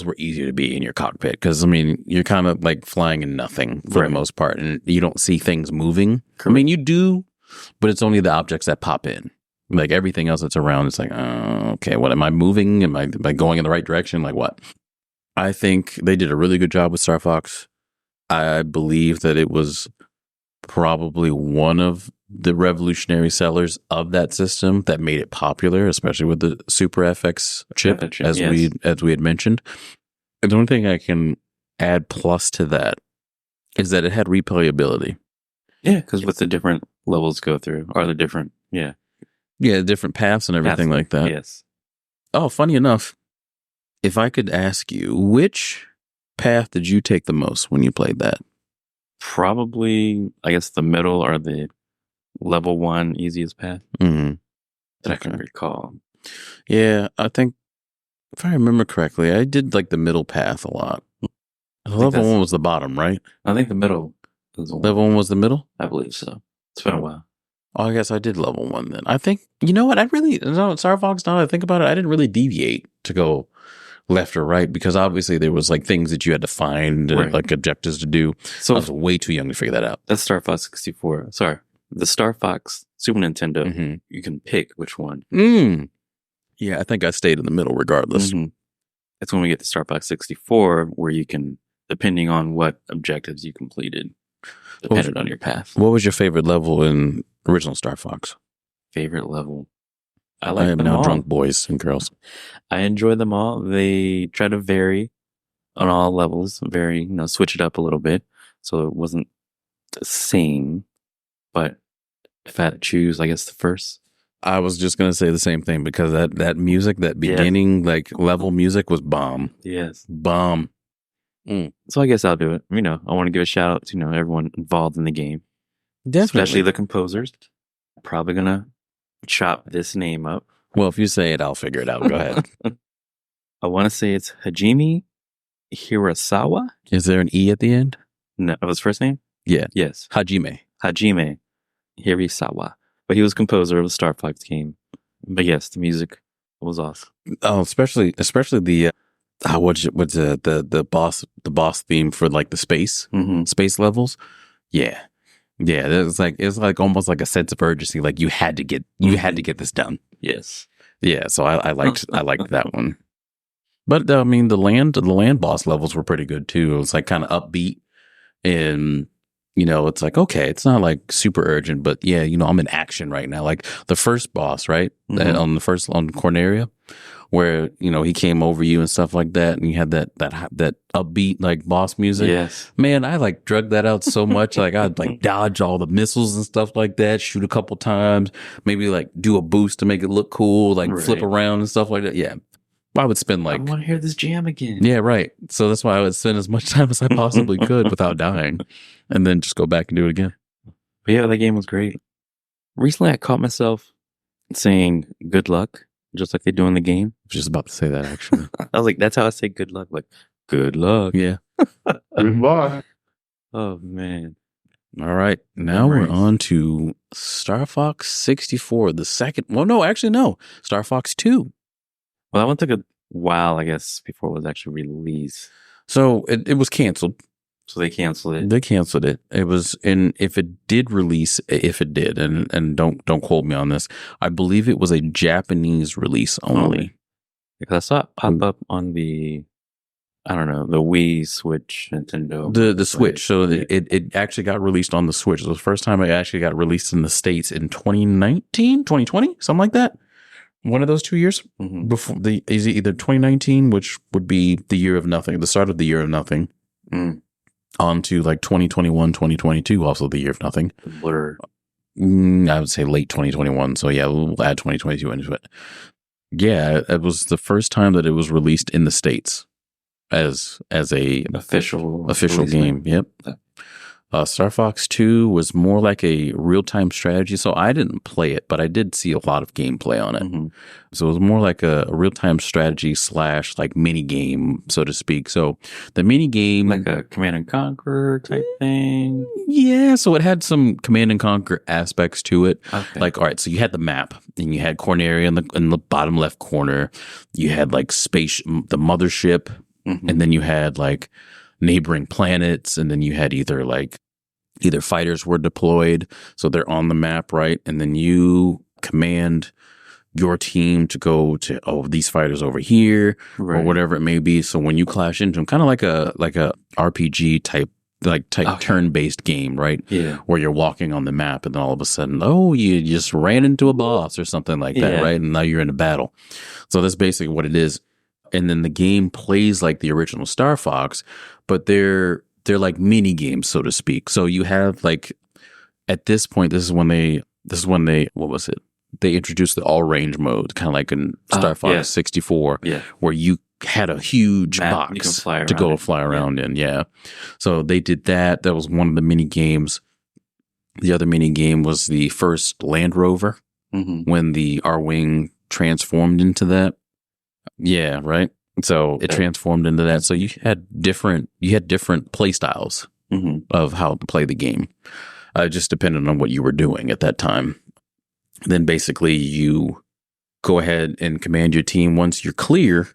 were easier to be in your cockpit because, I mean, you're kind of like flying in nothing for the most part, and you don't see things moving. Correct. I mean, you do, but it's only the objects that pop in. Like everything else that's around, it's like, okay, what am I moving? Am I going in the right direction? Like what? I think they did a really good job with Star Fox. I believe that it was probably one of the revolutionary sellers of that system that made it popular, especially with the Super FX chip, as we had mentioned. And the only thing I can add plus to that is that it had replayability. Yeah, because with the different levels go through, or the different, different paths and everything like that. Yes. Oh, funny enough, if I could ask you, which path did you take the most when you played that? Probably, I guess, the middle or the level 1 easiest path that I can recall. Yeah, I think if I remember correctly, I did like the middle path a lot. Level 1 was the bottom, right? I think the middle was the one. Level 1 was the middle? I believe so. It's been a while. Oh, I guess I did level 1 then. I think, you know what? Star Fox, now that I think about it, I didn't really deviate to go left or right because obviously there was like things that you had to find, like objectives to do. So I was way too young to figure that out. That's Star Fox 64. Sorry. The Star Fox Super Nintendo, you can pick which one. Yeah, I think I stayed in the middle regardless. That's when we get to Star Fox 64, where you can, depending on what objectives you completed, depended on your path. What was your favorite level in original Star Fox? Favorite level? I am now all. Drunk boys and girls. I enjoy them all. They try to vary on all levels, switch it up a little bit. So it wasn't the same. But if I had to choose, I guess the first. I was just going to say the same thing because that music, that beginning like level music was bomb. Yes. Bomb. So I guess I'll do it. I want to give a shout out to, everyone involved in the game. Definitely. Especially the composers. Probably going to chop this name up. Well, if you say it, I'll figure it out. Go ahead. I want to say it's Hajime Hirasawa. Is there an E at the end? No. Of his first name? Yeah. Yes. Hajime Hirasawa. But he was composer of the Star Fox game. But yes, the music was awesome. Oh, especially the what's the boss theme for like the space levels. Yeah. It's like almost like a sense of urgency. Like you had to get this done. Yes. Yeah. So I liked that one. But I mean the land boss levels were pretty good too. It was like kind of upbeat and. It's like, okay, it's not like super urgent, but yeah, I'm in action right now. Like the first boss, right? On Corneria, where, he came over you and stuff like that. And you had that upbeat, like boss music. Yes. Man, I like drug that out so much. Like I'd like dodge all the missiles and stuff like that, shoot a couple times, maybe like do a boost to make it look cool, like flip around and stuff like that. Yeah. I would spend like... I want to hear this jam again. Yeah, right. So that's why I would spend as much time as I possibly could without dying. And then just go back and do it again. But yeah, that game was great. Recently, I caught myself saying good luck, just like they do in the game. I was just about to say that, actually. I was like, that's how I say good luck. Like, good luck. Yeah. Goodbye. Oh, man. All right. Now we're on to Star Fox 64, the second... Well, no, actually, no. Star Fox 2. Well, that one took a while, I guess, before it was actually released. So it was canceled. So they canceled it. They canceled it. It was if it did release, if it did, and don't quote me on this. I believe it was a Japanese release only. Because I saw it pop up on the I don't know, the Wii, Switch, Nintendo. The Switch. So it actually got released on the Switch. It was the first time it actually got released in the States in 2019, 2020, something like that. One of those 2 years before is either 2019, which would be the year of nothing, the start of the year of nothing, on to like 2021, 2022, also the year of nothing. Blur. I would say late 2021. So yeah, we'll add 2022 into it. Yeah, it was the first time that it was released in the States as a official game. Yep. Star Fox 2 was more like a real-time strategy. So I didn't play it, but I did see a lot of gameplay on it. So it was more like a real-time strategy / like mini game, so to speak. So the mini game, like a Command and Conquer type thing. Yeah. So it had some Command and Conquer aspects to it. Okay. Like, all right, so you had the map and you had Corneria in the bottom left corner. You had like the mothership, and then you had like neighboring planets, and then you had either fighters were deployed, so they're on the map, right? And then you command your team to go to these fighters over here, or whatever it may be. So when you clash into them, kind of like a RPG type turn-based game, right? Yeah. Where you're walking on the map, and then all of a sudden, you just ran into a boss or something like that, right? And now you're in a battle. So that's basically what it is. And then the game plays like the original Star Fox, but they're like mini games, so to speak. So you have like, at this point, this is when they, what was it? They introduced the all range mode, kind of like in Star Fox 64, where you had a huge box to go fly around in. Yeah. So they did that. That was one of the mini games. The other mini game was the first Land Rover, when the R-Wing transformed into that. Yeah, right. So it transformed into that. So you had different play styles of how to play the game, just depending on what you were doing at that time. Then basically you go ahead and command your team once you're clear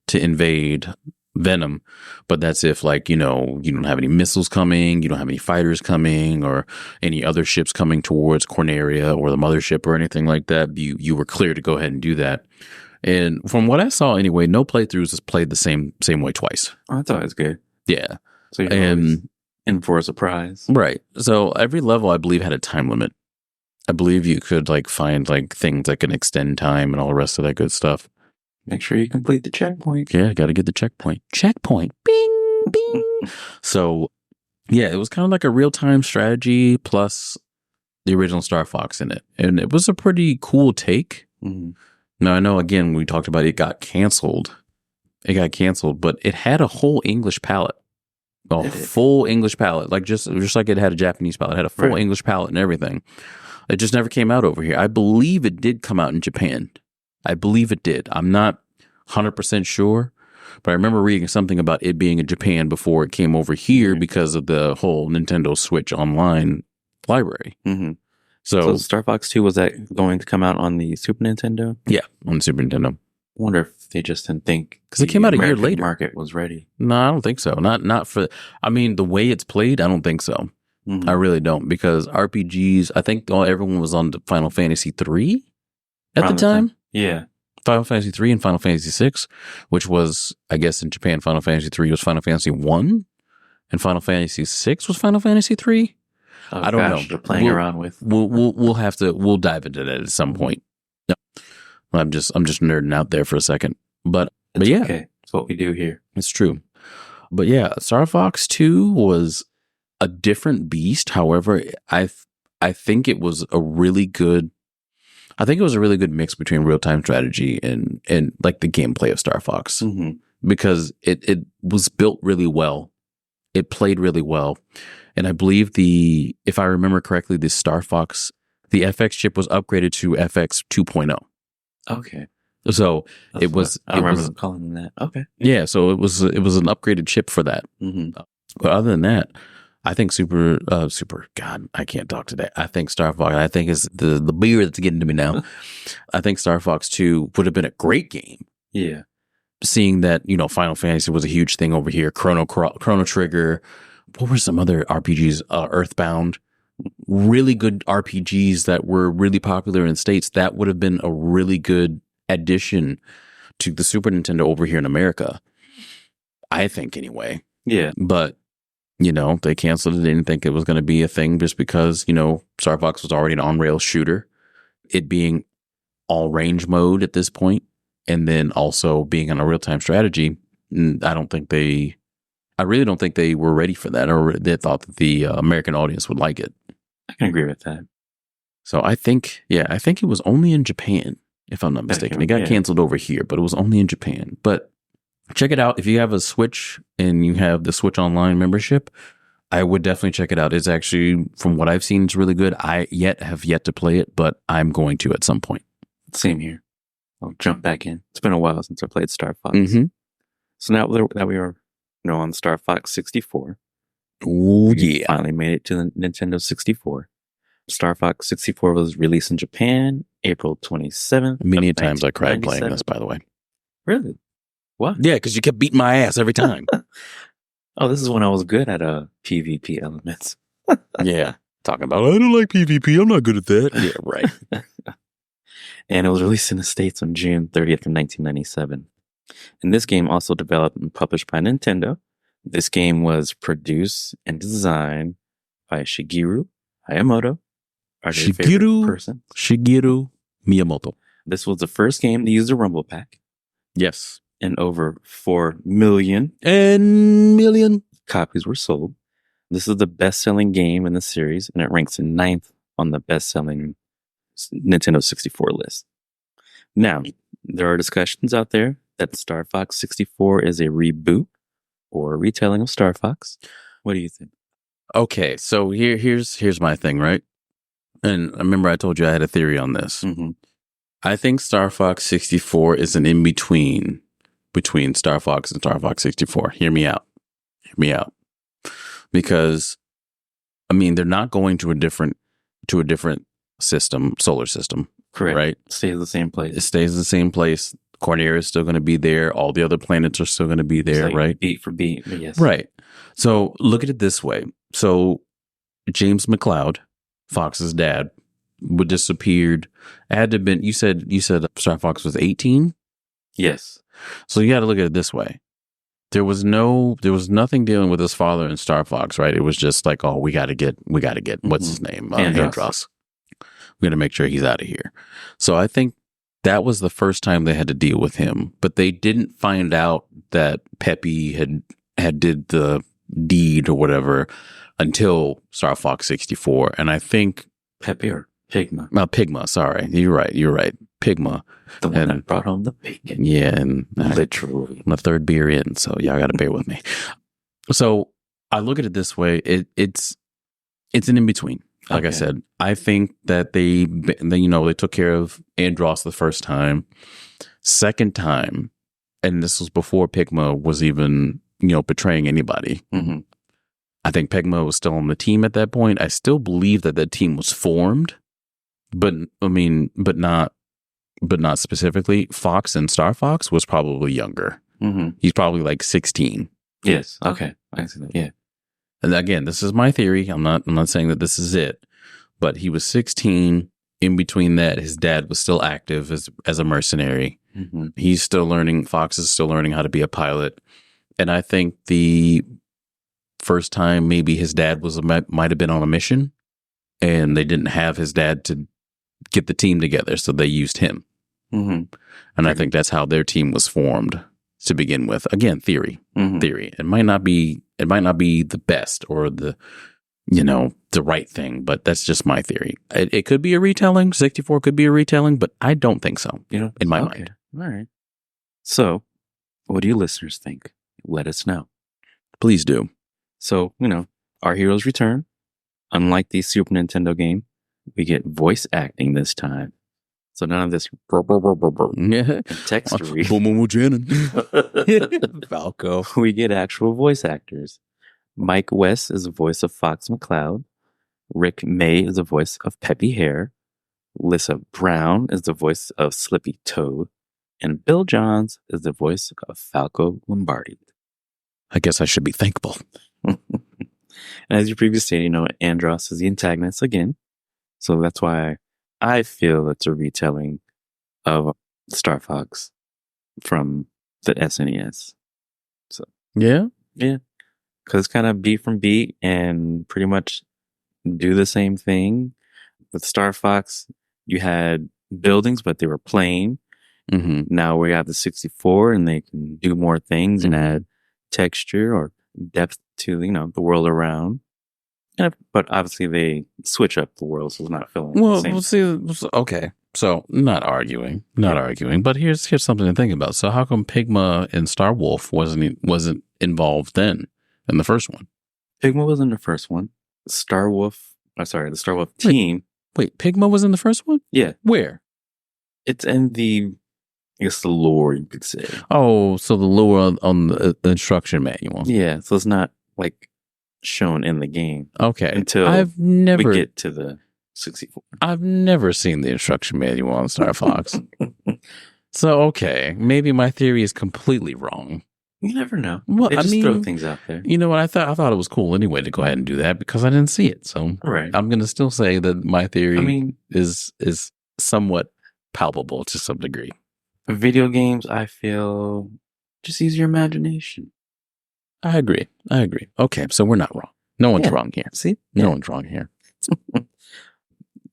to invade Venom. But that's if you don't have any missiles coming, you don't have any fighters coming, or any other ships coming towards Corneria or the mothership or anything like that. You were clear to go ahead and do that. And from what I saw anyway, no playthroughs has played the same way twice. Oh, that's always good. Yeah. So you're always in for a surprise. Right. So every level, I believe, had a time limit. I believe you could find things that can extend time and all the rest of that good stuff. Make sure you complete the checkpoint. Yeah, got to get the checkpoint. Checkpoint. Bing, bing. So, yeah, it was kind of like a real-time strategy plus the original Star Fox in it. And it was a pretty cool take. Now, I know, again, we talked about it got canceled. It got canceled, but it had a whole English palette. A full English palette. Just like it had a Japanese palette. It had a full English palette and everything. It just never came out over here. I believe it did come out in Japan. I believe it did. I'm not 100% sure, but I remember reading something about it being in Japan before it came over here because of the whole Nintendo Switch Online library. So Star Fox 2, was that going to come out on the Super Nintendo? Yeah, on the Super Nintendo. I wonder if they just didn't think because it came out a year later. Market was ready. No, I don't think so. Not for. I mean, the way it's played, I don't think so. I really don't, because RPGs. I think everyone was on the Final Fantasy 3 at the time. Yeah, Final Fantasy 3 and Final Fantasy 6, which was, I guess, in Japan, Final Fantasy 3 was Final Fantasy 1, and Final Fantasy 6 was Final Fantasy 3. I don't know. They're playing around with. We'll dive into that at some point. No, I'm just nerding out there for a second, but yeah, okay. It's what we do here. It's true. But yeah, Star Fox 2 was a different beast. However, I think it was a really good. I think it was a really good mix between real time strategy and the gameplay of Star Fox, because it was built really well. It played really well. And I believe if I remember correctly, the Star Fox, the FX chip was upgraded to FX 2.0. Okay. So I remember them calling them that. Okay. Yeah. So it was an upgraded chip for that. But other than that, I think God, I can't talk today. I think Star Fox, I think is the beer that's getting to me now. I think Star Fox 2 would have been a great game. Yeah. Seeing that, Final Fantasy was a huge thing over here. Chrono Trigger. What were some other RPGs? Earthbound. Really good RPGs that were really popular in the States. That would have been a really good addition to the Super Nintendo over here in America. I think anyway. Yeah. But, they canceled it. They didn't think it was going to be a thing just because, Star Fox was already an on-rail shooter. It being all range mode at this point, and then also being on a real-time strategy, I really don't think they were ready for that, or they thought that the American audience would like it. I can agree with that. So I think it was only in Japan, if I'm not mistaken. It got canceled over here, but it was only in Japan. But check it out. If you have a Switch and you have the Switch Online membership, I would definitely check it out. It's actually, from what I've seen, it's really good. I have yet to play it, but I'm going to at some point. Same here. I'll jump back in. It's been a while since I played Star Fox. Mm-hmm. So now that we are on Star Fox 64. Oh, we finally made it to the Nintendo 64. Star Fox 64 was released in Japan April 27th. Many times I cried playing this, by the way. Really? What? Yeah, because you kept beating my ass every time. Oh, this is when I was good at PvP elements. Yeah. Talking about, I don't like PvP. I'm not good at that. Yeah, right. And it was released in the States on June 30th of 1997. And this game also developed and published by Nintendo. This game was produced and designed by Shigeru Miyamoto. Shigeru Miyamoto. This was the first game to use the Rumble Pack. Yes. And over 4 million copies were sold. This is the best-selling game in the series, and it ranks in 9th on the best-selling Nintendo 64 list. Now, there are discussions out there that Star Fox 64 is a reboot or a retelling of Star Fox. What do you think? Okay, so here's my thing, right? And I remember I told you I had a theory on this. Mm-hmm. I think Star Fox 64 is an in-between between Star Fox and Star Fox 64. Hear me out. Because, they're not going to a different system, solar system. Correct. Right? It stays the same place. It stays the same place. Cornelia is still going to be there. All the other planets are still going to be there, right? Beat for beat, yes. Right. So look at it this way. So James McCloud, Fox's dad, would disappeared. It had to have been, you said Star Fox was 18? Yes. So you got to look at it this way. There was nothing dealing with his father in Star Fox, right? It was just like, oh, we got to get, what's his name? Andros. We got to make sure he's out of here. So I think that was the first time they had to deal with him, but they didn't find out that Peppy had did the deed or whatever until Star Fox 64. And I think Peppy or Pigma? Pigma. Sorry, you're right. Pigma, the one that brought home the bacon. Yeah, and literally, my third beer in, so y'all got to bear with me. So I look at it this way: it's an in between. Like I said, I think that they took care of Andros the first time. Second time, and this was before Pigma was even, betraying anybody. Mm-hmm. I think Pigma was still on the team at that point. I still believe that team was formed, but not specifically. Fox and Star Fox was probably younger. Mm-hmm. He's probably like 16. Yes. Okay. I see that. Yeah. And again, this is my theory. I'm not saying that this is it, but he was 16. In between that, his dad was still active as a mercenary. Mm-hmm. He's still learning. Fox is still learning how to be a pilot. And I think the first time maybe his dad might have been on a mission, and they didn't have his dad to get the team together, so they used him. Mm-hmm. And I think that's how their team was formed to begin with. Again, theory. It might not be the best or the right thing, but that's just my theory. It could be a retelling. 64 could be a retelling, but I don't think so. In my mind. All right. So, what do you listeners think? Let us know. Please do. So, our heroes return. Unlike the Super Nintendo game, we get voice acting this time. So none of this textery. Falco. We get actual voice actors. Mike West is the voice of Fox McCloud. Rick May is the voice of Peppy Hare. Lissa Brown is the voice of Slippy Toad. And Bill Johns is the voice of Falco Lombardi. I guess I should be thankful. And as you previously said, Andros is the antagonist again. So that's why I feel it's a retelling of Star Fox from the SNES. So Yeah. Yeah. Because it's kind of beat from beat and pretty much do the same thing. With Star Fox, you had buildings, but they were plain. Mm-hmm. Now we have the 64 and they can do more things and add texture or depth to, the world around. But obviously they switch up the world, so it's not feeling the same. Well, see, okay. So not arguing, but here's something to think about. So how come Pigma and Star Wolf wasn't involved then in the first one? Pigma was in the first one. The Star Wolf team. Wait, Pigma was in the first one? Yeah. Where? It's in the lore, you could say. Oh, so the lore on the instruction manual. Yeah, so it's not like shown in the game. Okay. Until we get to the 64. I've never seen the instruction manual on Star Fox. So, okay, maybe my theory is completely wrong. You never know. Well, they just throw things out there. You know what? I thought it was cool anyway to go ahead and do that because I didn't see it. So right. I'm going to still say that my theory is somewhat palpable to some degree. For video games, I feel just use your imagination. I agree. Okay, so we're not wrong. No one's wrong here. See? No one's wrong here.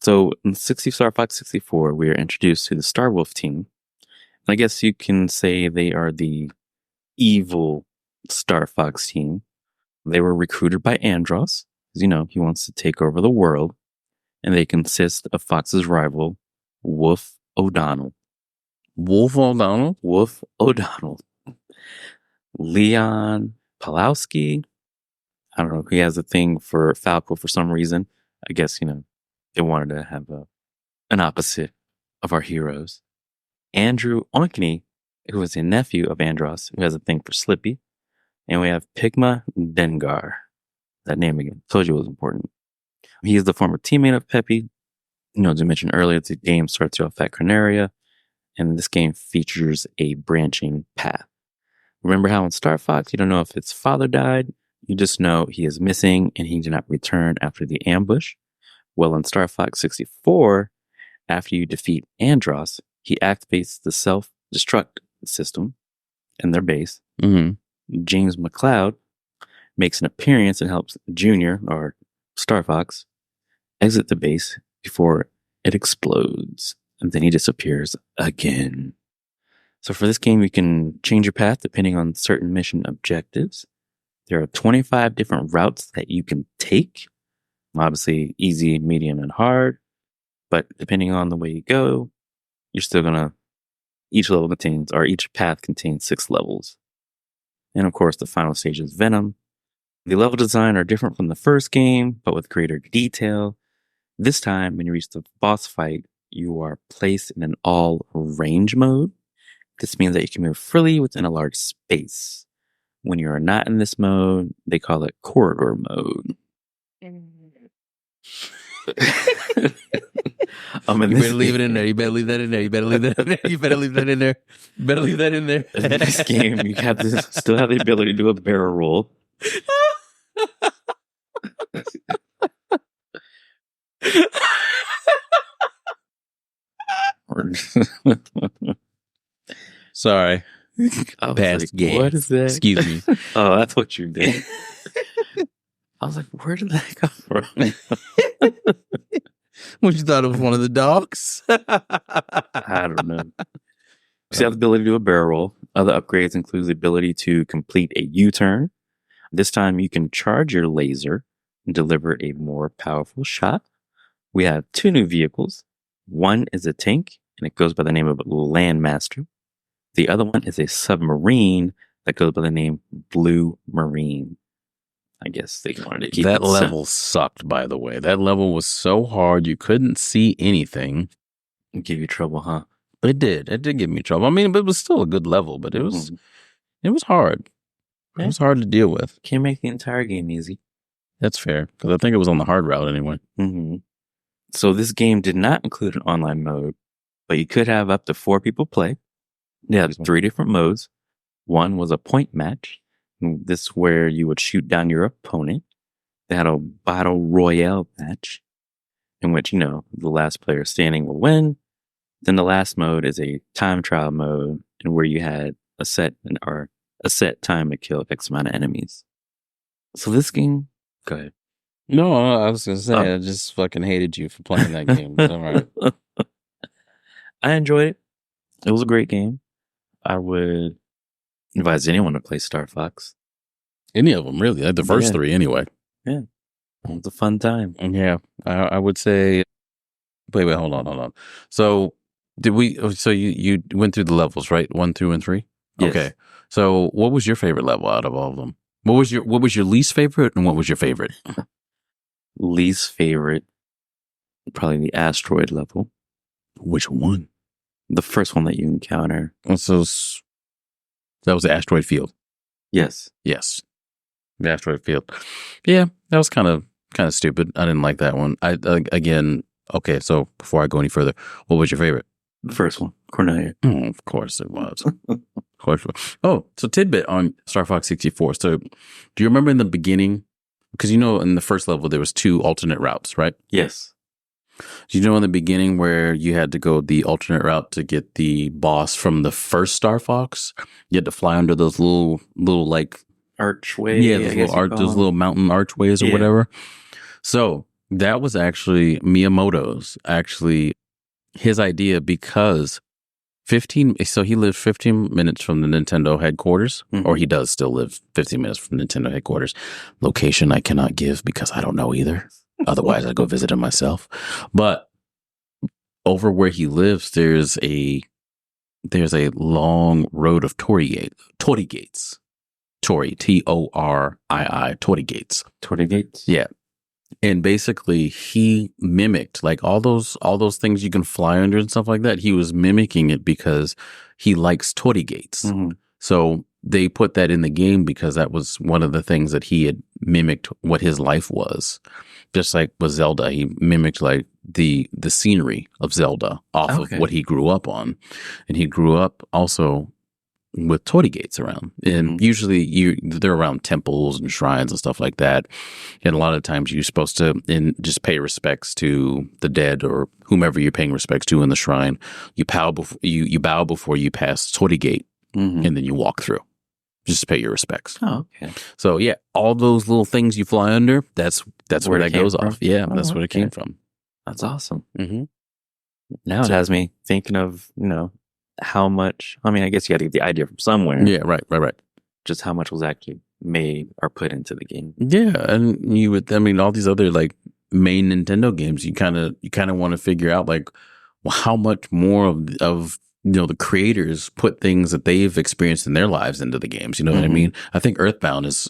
So in Star Fox 64, we are introduced to the Star Wolf team. And I guess you can say they are the evil Star Fox team. They were recruited by Andros. Because, he wants to take over the world. And they consist of Fox's rival, Wolf O'Donnell. Wolf O'Donnell. Leon Pulowski. I don't know. He has a thing for Falco for some reason. I guess, they wanted to have an opposite of our heroes. Andrew Onkney, who is a nephew of Andros, who has a thing for Slippy. And we have Pigma Dengar. That name again. Told you it was important. He is the former teammate of Peppy. As I mentioned earlier, the game starts off at Cronaria. And this game features a branching path. Remember how in Star Fox, you don't know if his father died. You just know he is missing and he did not return after the ambush. Well, in Star Fox 64, after you defeat Andros, he activates the self-destruct system in their base. Mm-hmm. James McCloud makes an appearance and helps Junior, or Star Fox, exit the base before it explodes. And then he disappears again. So for this game, you can change your path depending on certain mission objectives. There are 25 different routes that you can take. Obviously, easy, medium, and hard. But depending on the way you go, you're still each path contains 6 levels. And of course, the final stage is Venom. The level design are different from the first game, but with greater detail. This time, when you reach the boss fight, you are placed in an all-range mode. This means that you can move freely within a large space. When you are not in this mode, they call it corridor mode. You better leave it in there. You better leave that in there. You better leave that in there. You better leave that in there. You better leave that in there. In this game, you have to still have the ability to do a barrel roll. Sorry. Past game. What is that? Excuse me. Oh, that's what you did. I was like, where did that come from? What, you thought it was one of the dogs? I don't know. So you have the ability to do a barrel roll. Other upgrades include the ability to complete a U-turn. This time you can charge your laser and deliver a more powerful shot. We have 2 new vehicles. One is a tank, and it goes by the name of Landmaster. The other one is a submarine that goes by the name Blue Marine. I guess they wanted to keep that level sucked, by the way. That level was so hard you couldn't see anything. It gave you trouble, huh? It did. It did give me trouble. I mean, but it was still a good level, but it was hard. It was hard to deal with. Can't make the entire game easy. That's fair, because I think it was on the hard route anyway. Mm-hmm. So this game did not include an online mode, but you could have up to 4 people play. They have 3 different modes. One was a point match. This is where you would shoot down your opponent. They had a battle royale match in which, the last player standing will win. Then the last mode is a time trial mode, and where you had a set or a set time to kill X amount of enemies. So this game, go ahead. No, I was gonna say I just fucking hated you for playing that game. But all right. I enjoyed it. It was a great game. I would advise anyone to play Star Fox. Any of them, really. Like the first three, anyway. Yeah. It was a fun time. Yeah. I would say. Wait, hold on. So, so you went through the levels, right? 1, 2, and 3? Yes. Okay. So, what was your favorite level out of all of them? What was your least favorite, and what was your favorite? Least favorite, probably the asteroid level. Which one? The first one that you encounter. So that was the asteroid field. Yes. Yes. The asteroid field. Yeah, that was kind of stupid. I didn't like that one. Again, okay, so before I go any further, what was your favorite? The first one, Cornelia. Oh, of course it was. Of course. Oh, so tidbit on Star Fox 64. So do you remember in the beginning, because in the first level there was 2 alternate routes, right? Yes. Do you know in the beginning where you had to go the alternate route to get the boss from the first Star Fox? You had to fly under those little like archways. Yeah, those little mountain archways or whatever. So that was actually Miyamoto's his idea, because so he lived 15 minutes from the Nintendo headquarters, or he does still live 15 minutes from Nintendo headquarters. Location I cannot give because I don't know either. Otherwise, I'd go visit him myself. But over where he lives, there's a long road of Torii gates. Torii, Torii, Torii gates. Torii gates? Yeah. And basically, he mimicked like all those things you can fly under and stuff like that. He was mimicking it because he likes Torii gates. Mm-hmm. So they put that in the game because that was one of the things that he had mimicked what his life was. Just like with Zelda, he mimicked like the scenery of Zelda off of what he grew up on. And he grew up also with Torii gates around. And usually they're around temples and shrines and stuff like that. And a lot of times you're supposed to just pay respects to the dead or whomever you're paying respects to in the shrine. You bow before you pass Torii gate, and then you walk through. Just to pay your respects. Oh, okay. So yeah, all those little things you fly under, that's where that goes off. Yeah, that's where it came from. That's awesome. Mm-hmm. Now it has me thinking of, how much, I guess you got to get the idea from somewhere. Yeah, right. Just how much was actually made or put into the game. Yeah, and all these other like main Nintendo games, you kind of want to figure out like, well, how much more of the creators put things that they've experienced in their lives into the games. You know what I mean? I think Earthbound is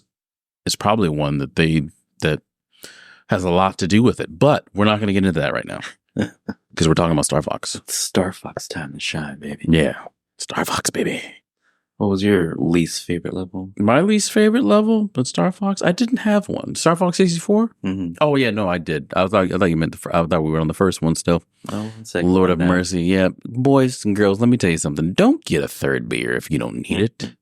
probably one that has a lot to do with it, but we're not going to get into that right now because we're talking about Star Fox. It's Star Fox time to shine, baby. Yeah, Star Fox, baby. What was your least favorite level? My least favorite level with Star Fox? I didn't have one. Star Fox 64? Mm-hmm. Oh, yeah, no, I did. I thought you meant I thought we were on the first one still. Oh, Lord of mercy. Yeah, boys and girls, let me tell you something. Don't get a third beer if you don't need it.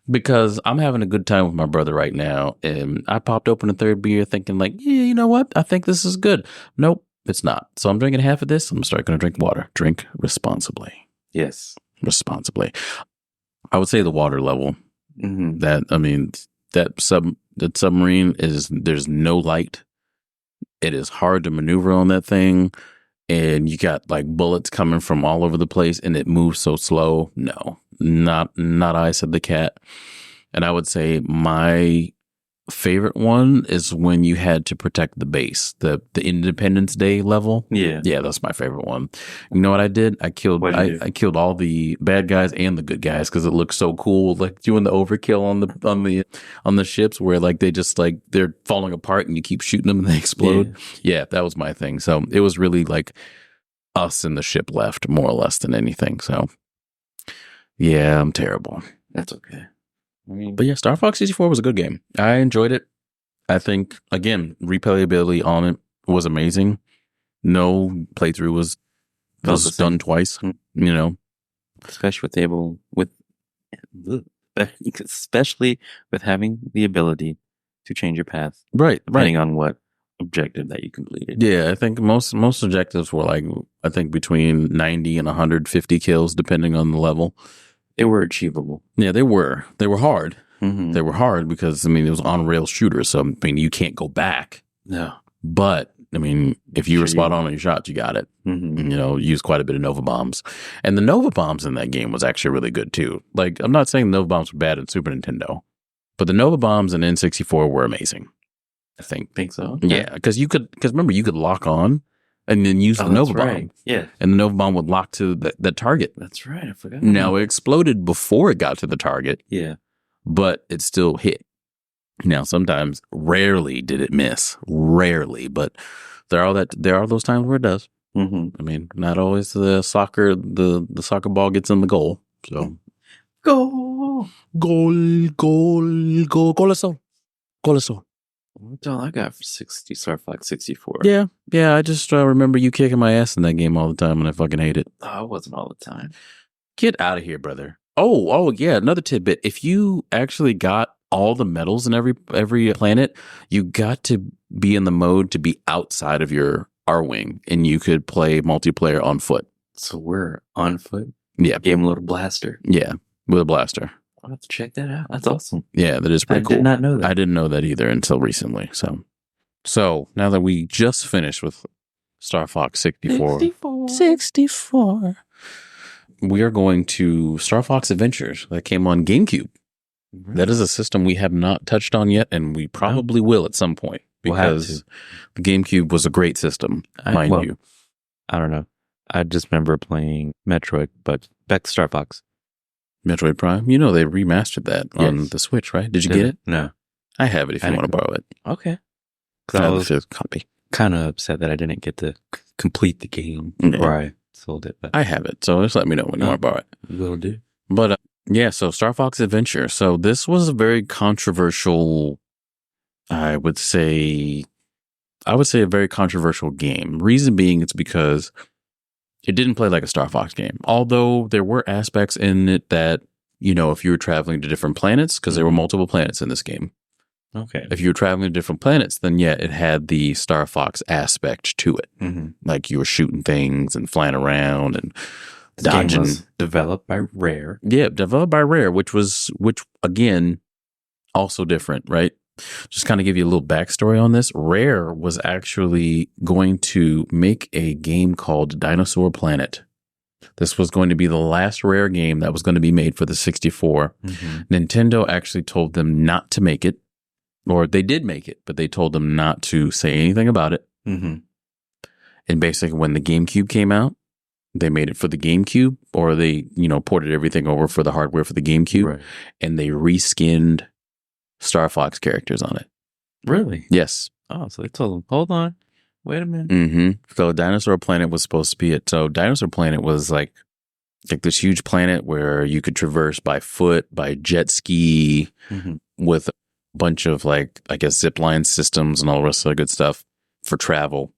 Because I'm having a good time with my brother right now. And I popped open a third beer thinking like, yeah, you know what? I think this is good. Nope, it's not. So I'm drinking half of this. I'm starting to drink water. Drink responsibly. Yes. Responsibly. I would say the water level. Mm-hmm. That submarine there's no light. It is hard to maneuver on that thing, and you got like bullets coming from all over the place, and it moves so slow. No, not I, said the cat. And I would say my favorite one is when you had to protect the base, the Independence Day level. Yeah, that's my favorite one. You know what I did? I killed all the bad guys and the good guys because it looked so cool, like doing the overkill on the ships where like they just like they're falling apart and you keep shooting them and they explode. Yeah, that was my thing. So it was really like us and the ship left more or less than anything. So yeah, I'm terrible. That's okay. But yeah, Star Fox 64 was a good game. I enjoyed it. I think, again, replayability on it was amazing. No playthrough was done twice, especially with having the ability to change your path. Right. Depending on what objective that you completed. Yeah, I think most objectives were like, I think between 90 and 150 kills, depending on the level. They were achievable. Yeah, they were. They were hard. Mm-hmm. They were hard because, I mean, it was on-rail shooter. So, I mean, you can't go back. No. But, I mean, if you were spot you- on your shot, you got it. Mm-hmm. You know, used quite a bit of Nova Bombs. And the Nova Bombs in that game was actually really good, too. Like, I'm not saying the Nova Bombs were bad in Super Nintendo, but the Nova Bombs in N64 were amazing, I think. Think so? Yeah, because remember, you could lock on and then use the Nova Bomb. Yeah. And the Nova Bomb would lock to that target. That's right. I forgot. Now, it exploded before it got to the target. Yeah. But it still hit. Now, sometimes, rarely did it miss. Rarely. But there are those times where it does. Mm-hmm. I mean, not always the soccer ball gets in the goal. So Goal. Golazo. That's all I got for Star Fox 64. Yeah. I just remember you kicking my ass in that game all the time, and I fucking hate it. Oh, it wasn't all the time. Get out of here, brother. Oh, yeah. Another tidbit. If you actually got all the medals in every planet, you got to be in the mode to be outside of your R-Wing, and you could play multiplayer on foot. So we're on foot? Yeah. Gave him a little blaster? Yeah, with a blaster. I'll have to check that out. That's awesome. Yeah, that is pretty cool. I did not know that. I didn't know that either until recently. So now that we just finished with Star Fox 64. 64. We are going to Star Fox Adventures that came on GameCube. Right. That is a system we have not touched on yet, and we probably will at some point because the GameCube was a great system, mind you. I don't know. I just remember playing Metroid, but back to Star Fox. Metroid Prime. You know they remastered that on the Switch, right? Did you get it? No. I have it if you want to borrow it. Okay. I have the fifth copy. Kind of upset that I didn't get to complete the game before I sold it. But I have it, so just let me know when you want to borrow it. Will do. But yeah, so Star Fox Adventure. So this was a very controversial, I would say a very controversial game. Reason being, it's because it didn't play like a Star Fox game. Although there were aspects in it that, you know, if you were traveling to different planets, because there were multiple planets in this game. Okay. If you were traveling to different planets, then yeah, it had the Star Fox aspect to it. Mm-hmm. Like you were shooting things and flying around and This dodging. game was developed by Rare. Yeah, developed by Rare, which again, also different, right? Just kind of give you a little backstory on this. Rare was actually going to make a game called Dinosaur Planet. This was going to be the last Rare game that was going to be made for the 64. Mm-hmm. Nintendo actually told them not to make it, or they did make it, but they told them not to say anything about it. Mm-hmm. And basically when the GameCube came out, they made it for the GameCube, or they, ported everything over for the hardware for the GameCube, Right. and they reskinned Star Fox characters on it. Really? Yes. Oh, so they told them, hold on, wait a minute. Mm-hmm. So Dinosaur Planet was supposed to be it. So Dinosaur Planet was like this huge planet where you could traverse by foot, by jet ski, Mm-hmm. with a bunch of zip line systems and all the rest of the good stuff for travel.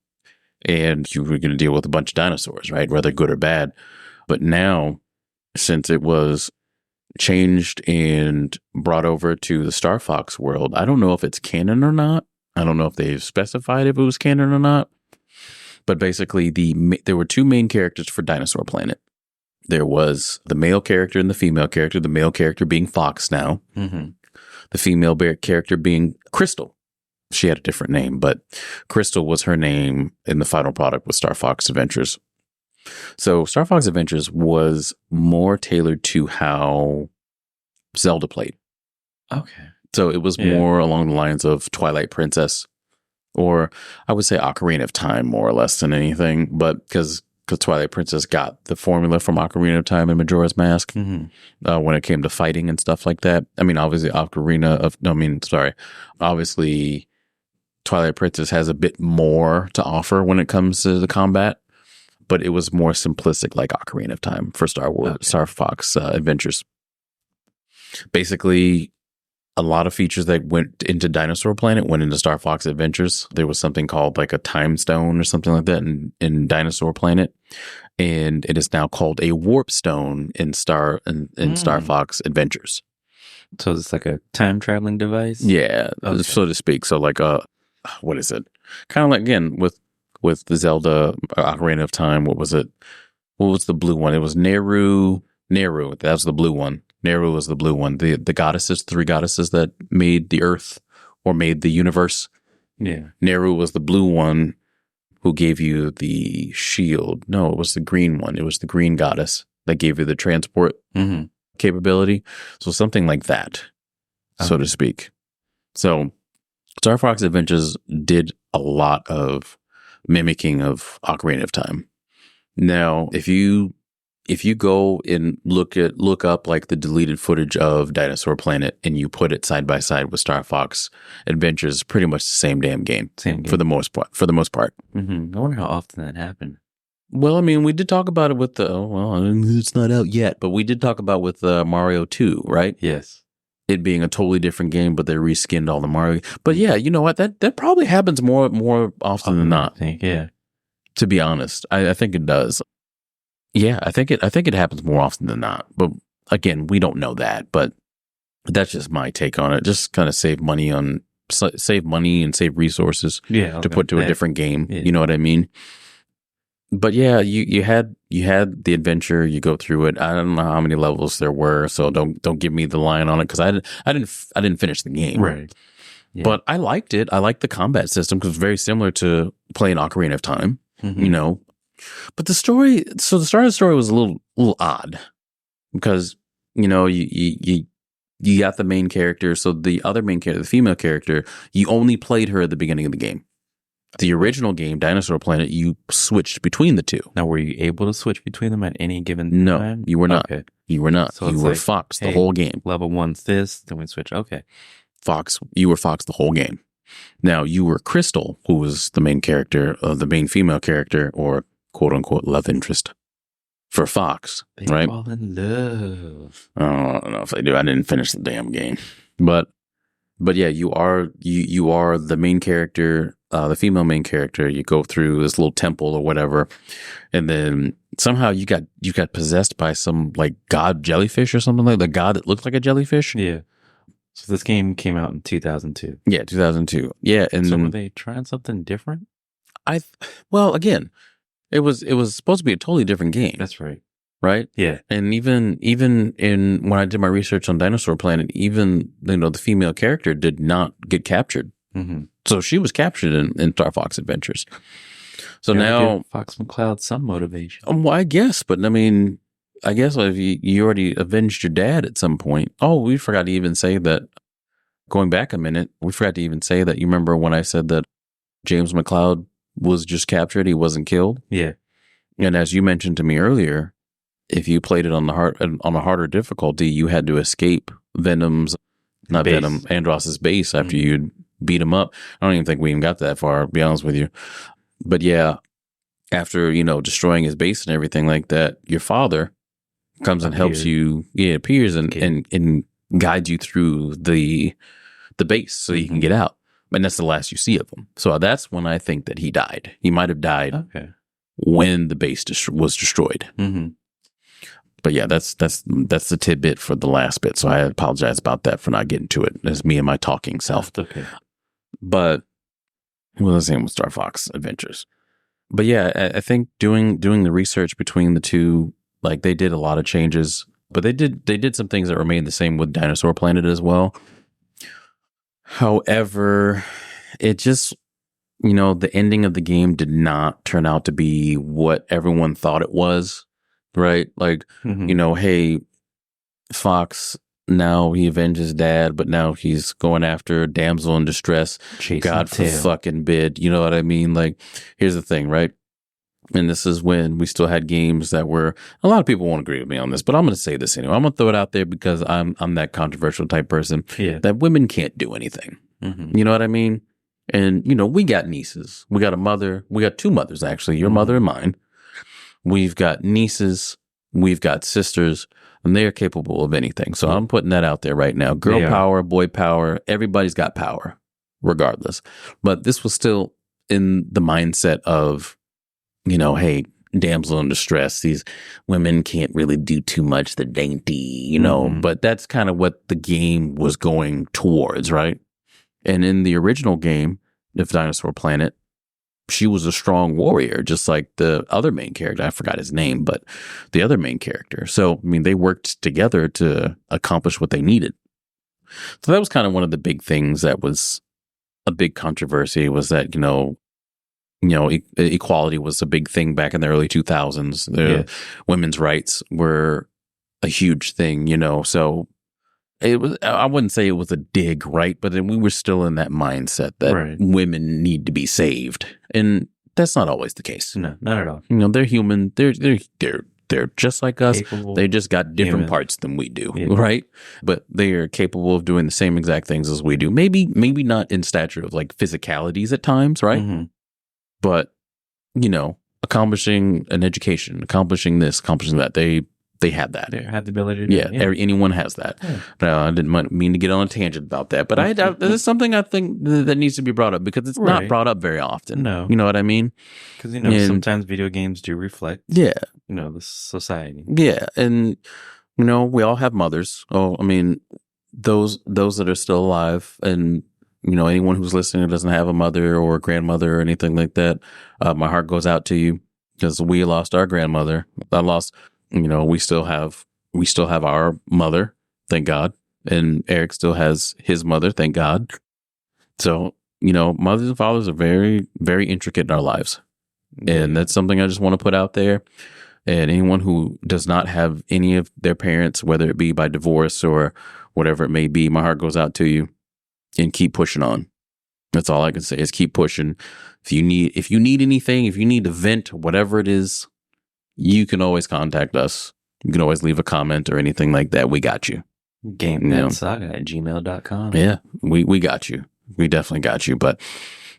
And you were going to deal with a bunch of dinosaurs, right? Whether good or bad. But now, since it was changed and brought over to the Star Fox world, I don't know if it's canon or not. I don't know if they've specified if it was canon or not. But basically, there were two main characters for Dinosaur Planet. There was the male character and the female character, the male character being Fox now, Mm-hmm. the female character being Crystal. She had a different name, but Crystal was her name in the final product with Star Fox Adventures. So Star Fox Adventures was more tailored to how Zelda played. Okay. So it was more along the lines of Twilight Princess, or I would say Ocarina of Time more or less than anything, but because Twilight Princess got the formula from Ocarina of Time and Majora's Mask when it came to fighting and stuff like that. I mean, obviously obviously Twilight Princess has a bit more to offer when it comes to the combat, but it was more simplistic like Ocarina of Time for Star Fox Adventures. Basically, a lot of features that went into Dinosaur Planet went into Star Fox Adventures. There was something called like a time stone or something like that in Dinosaur Planet. And it is now called a warp stone in Star Fox Adventures. So it's like a time traveling device? Yeah, so to speak. So like what is it? Kind of like, again, with the Zelda Ocarina of Time, what was it? What was the blue one? It was Nehru, Neru, that was the blue one. Neru was the blue one. The goddesses, 3 goddesses that made the earth or made the universe. Yeah. Neru was the blue one who gave you the shield. No, it was the green one. It was the green goddess that gave you the transport capability. So something like that, so to speak. So Star Fox Adventures did a lot of mimicking of Ocarina of Time. Now, if you go and look up like the deleted footage of Dinosaur Planet and you put it side by side with Star Fox Adventures, pretty much the same damn game. Same game. For the most part. I wonder how often that happened. Well, I mean, we did talk about it with it's not out yet, but we did talk about with Mario 2, right? Yes. It being a totally different game, but they reskinned all the Mario. But yeah, you know what? That probably happens more often than not. I think, yeah. To be honest, I think it does. Yeah, I think it happens more often than not. But again, we don't know that. But that's just my take on it. Just kind of save money and save resources to put to a different game. Yeah. You know what I mean? But yeah, you had the adventure. You go through it. I don't know how many levels there were, so don't give me the line on it because I didn't finish the game. Right. Yeah. But I liked it. I liked the combat system because it's very similar to playing Ocarina of Time. You know, but the story. So the start of the story was a little odd because you know you got the main character. So the other main character, the female character, you only played her at the beginning of the game. The original game, Dinosaur Planet, you switched between the two. Now, were you able to switch between them at any given time? No, you were not. Okay. You were not. So you were like, Fox the whole game. Level 1's this, then we switch. Okay. Fox, you were Fox the whole game. Now, you were Crystal, who was the main character, the main female character, or quote-unquote love interest for Fox, they right? fall in love. I don't know if they do. I didn't finish the damn game. But yeah, you are the main character, the female main character. You go through this little temple or whatever, and then somehow you got possessed by some like god jellyfish or something like the god that looked like a jellyfish. Yeah. So this game came out in 2002. Yeah, 2002. Yeah, and so were they trying something different? Well, again, it was supposed to be a totally different game. That's right. Right? Yeah. And even in when I did my research on Dinosaur Planet, even the female character did not get captured. Mm-hmm. So she was captured in Star Fox Adventures. So now Fox McCloud some motivation. Well, I guess, but I mean, I guess if you already avenged your dad at some point. Oh, we forgot to even say that. Going back a minute, we forgot to even say that. You remember when I said that James McCloud was just captured? He wasn't killed. Yeah. And as you mentioned to me earlier, if you played it on a harder difficulty, you had to escape Andross's base after you'd beat him up. I don't even think we even got that far, to be honest with you. But yeah, after, destroying his base and everything like that, your father comes and helps you. Yeah, appears and guides you through the base so you can get out. And that's the last you see of him. So that's when I think that he died. He might have died when the base was destroyed. Mm-hmm. But yeah, that's the tidbit for the last bit. So I apologize about that for not getting to it. That's me and my talking self. That's okay. But the same with Star Fox Adventures. But yeah, I think doing the research between the two, like they did a lot of changes, but they did some things that remained the same with Dinosaur Planet as well. However, it just, the ending of the game did not turn out to be what everyone thought it was. Right? Like, hey, Fox, now he avenged his dad, but now he's going after damsel in distress. God fucking bid. You know what I mean? Like, here's the thing, right? And this is when we still had games that were, a lot of people won't agree with me on this, but I'm going to say this anyway. I'm going to throw it out there because I'm that controversial type person that women can't do anything. Mm-hmm. You know what I mean? And, we got nieces. We got a mother. We got 2 mothers, actually, your mother and mine. We've got nieces, we've got sisters, and they are capable of anything. So I'm putting that out there right now. Girl power, boy power, everybody's got power, regardless. But this was still in the mindset of, hey, damsel in distress. These women can't really do too much. They're dainty, But that's kind of what the game was going towards, right? And in the original game of Dinosaur Planet, she was a strong warrior, just like the other main character. I forgot his name, but the other main character. So, I mean, they worked together to accomplish what they needed. So that was kind of one of the big things that was a big controversy, was that, equality was a big thing back in the early 2000s. Women's rights were a huge thing, so it was, I wouldn't say it was a dig, right? But then we were still in that mindset that women need to be saved. And that's not always the case. No, not at all. They're human. They're just like us. Capable, they just got different parts than we do, right? But they are capable of doing the same exact things as we do. Maybe not in stature of like physicalities at times, right? Mm-hmm. But, accomplishing an education, accomplishing this, accomplishing that, they have that. They have the ability to do it. Anyone has that. Yeah. I didn't mean to get on a tangent about that, but this is something I think that needs to be brought up, because it's not brought up very often. No. You know what I mean? Because, sometimes video games do reflect, the society. Yeah. And, we all have mothers. Oh, I mean, those that are still alive, and, anyone who's listening who doesn't have a mother or a grandmother or anything like that, my heart goes out to you, because we lost our grandmother. We still have our mother, thank God. And Eric still has his mother, thank God. So, mothers and fathers are very, very intricate in our lives. And that's something I just want to put out there. And anyone who does not have any of their parents, whether it be by divorce or whatever it may be, my heart goes out to you, and keep pushing on. That's all I can say, is keep pushing. If you need anything, if you need to vent, whatever it is, you can always contact us. You can always leave a comment or anything like that. We got you. GameNetSaga@gmail.com. Yeah, we got you. We definitely got you. But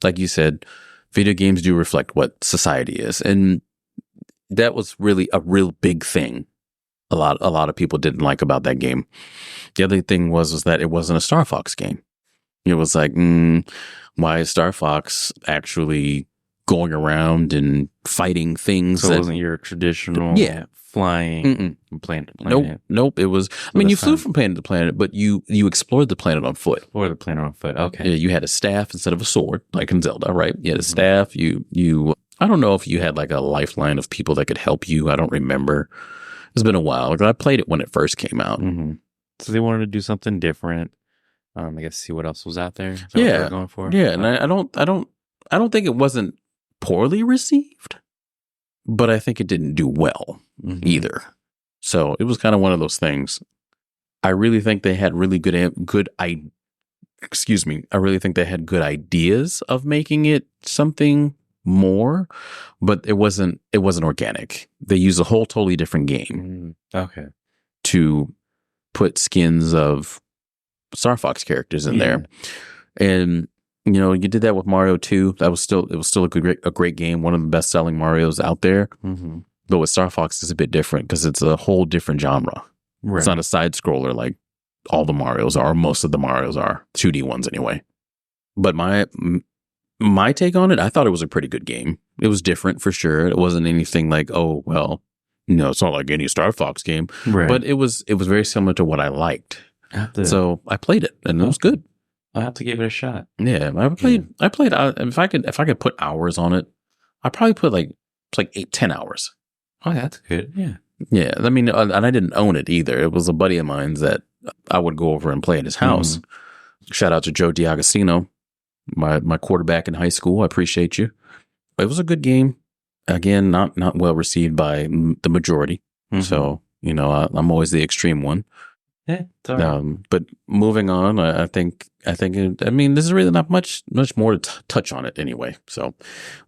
like you said, video games do reflect what society is. And that was really a real big thing. A lot of people didn't like about that game. The other thing was that it wasn't a Star Fox game. It was like, why is Star Fox actually going around and fighting things? So it wasn't your traditional flying from planet to planet. Nope. It was, you flew from planet to planet, but you explored the planet on foot. Or the planet on foot, okay. Yeah, you had a staff instead of a sword, like in Zelda, right? You had a staff. You I don't know if you had like a lifeline of people that could help you. I don't remember. It's been a while. I played it when it first came out. Mm-hmm. So they wanted to do something different. I guess see what else was out there. Is that what they were going for? Yeah, and I don't think it wasn't poorly received, but I think it didn't do well either. So it was kind of one of those things. I really think they had really I really think they had good ideas of making it something more, but it wasn't organic. They used a whole totally different game. Okay. To put skins of Star Fox characters in there. And you did that with Mario 2. It was still a great game, one of the best selling Marios out there. Mm-hmm. But with Star Fox, it's a bit different because it's a whole different genre. Right. It's not a side scroller like all the Marios are, or most of the Marios are, 2D ones anyway. But my take on it, I thought it was a pretty good game. It was different for sure. It wasn't anything like, oh well, it's not like any Star Fox game. Right. But it was very similar to what I liked. So I played it, and it was good. I'll have to give it a shot. Yeah, I played. If I could put hours on it, I probably put like 8-10 hours. Oh, that's good. Yeah. Yeah. I mean, and I didn't own it either. It was a buddy of mine's that I would go over and play at his house. Shout out to Joe D'Agostino, my quarterback in high school. I appreciate you. It was a good game. Again, not well received by the majority. So I'm always the extreme one. Yeah, but moving on, I think this is really not much more to touch on it anyway. So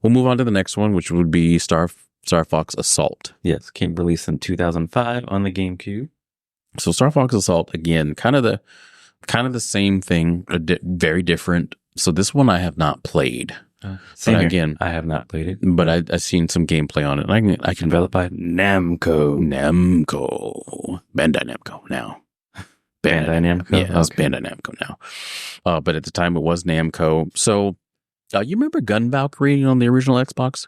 we'll move on to the next one, which would be Star Fox Assault. Yes, came released in 2005 on the GameCube. So Star Fox Assault, again, kind of the same thing, very different. So this one I have not played. Again, I have not played it, but I've seen some gameplay on it. I can developed by Namco, Bandai Namco now. Bandai Namco? Yeah, it's Bandai Namco now. But at the time it was Namco. So, you remember Gun Valkyrie on the original Xbox?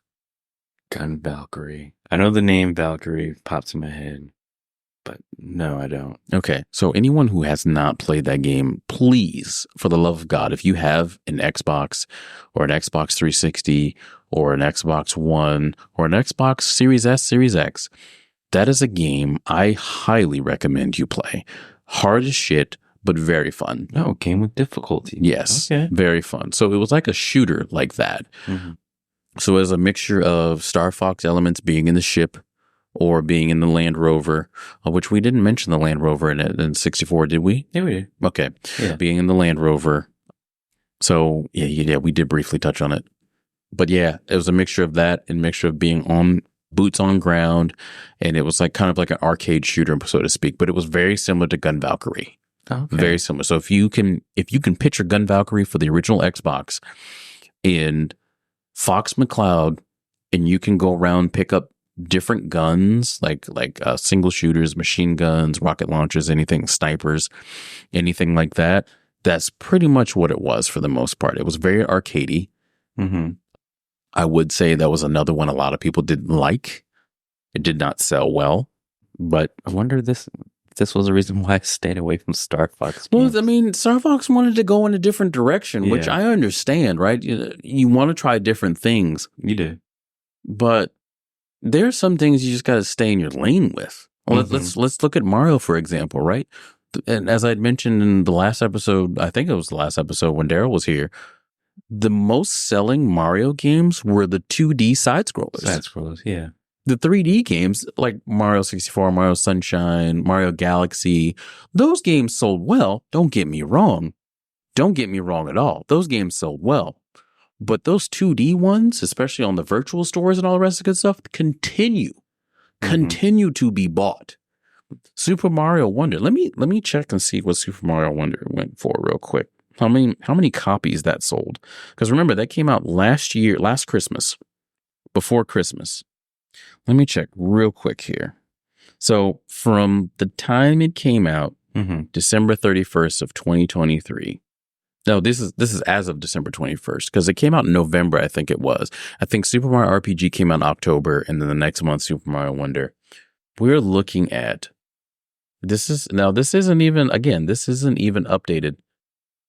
Gun Valkyrie. I know the name Valkyrie pops in my head, but no, I don't. Okay, so anyone who has not played that game, please, for the love of God, if you have an Xbox or an Xbox 360 or an Xbox One or an Xbox Series S, Series X, that is a game I highly recommend you play. Hard as shit, but very fun. Oh, game with difficulty. Yes. Okay. Very fun. So it was like a shooter like that. So it was a mixture of Star Fox elements being in the ship or being in the Land Rover, which we didn't mention the Land Rover in 64, did we? Yeah, we did. Okay. Yeah. Being in the Land Rover. So yeah, we did briefly touch on it. But yeah, it was a mixture of that and a mixture of being on boots on ground. And it was like kind of like an arcade shooter, so to speak, but it was very similar to Gun Valkyrie. Okay. Very similar. So if you can picture Gun Valkyrie for the original Xbox in Fox McCloud, and you can go around, pick up different guns, like single shooters, machine guns, rocket launchers, anything, snipers, anything like that. That's pretty much what it was for the most part. It was very arcadey. I would say that was another one a lot of people didn't like. It did not sell well, but I wonder this was the reason why I stayed away from Star Fox games. Well, I mean, Star Fox wanted to go in a different direction, which I understand, right? You want to try different things. You do. But there are some things you just got to stay in your lane with. Well, let's look at Mario, for example, right? And as I'd mentioned in the last episode, I think it was the last episode when Daryl was here, the most selling Mario games were the 2D side scrollers. Yeah. The 3D games like Mario 64, Mario Sunshine, Mario Galaxy, those games sold well. Don't get me wrong. Don't get me wrong at all. Those games sold well. But those 2D ones, especially on the virtual stores and all the rest of the good stuff, continue to be bought. Super Mario Wonder. Let me check and see what Super Mario Wonder went for real quick. How many copies that sold? Because remember, that came out last Christmas, before Christmas. Let me check real quick here. So from the time it came out, December 31st of 2023. No, this is as of December 21st, because it came out in November, I think it was. I think Super Mario RPG came out in October, and then the next month, Super Mario Wonder. We're looking at, this isn't even updated.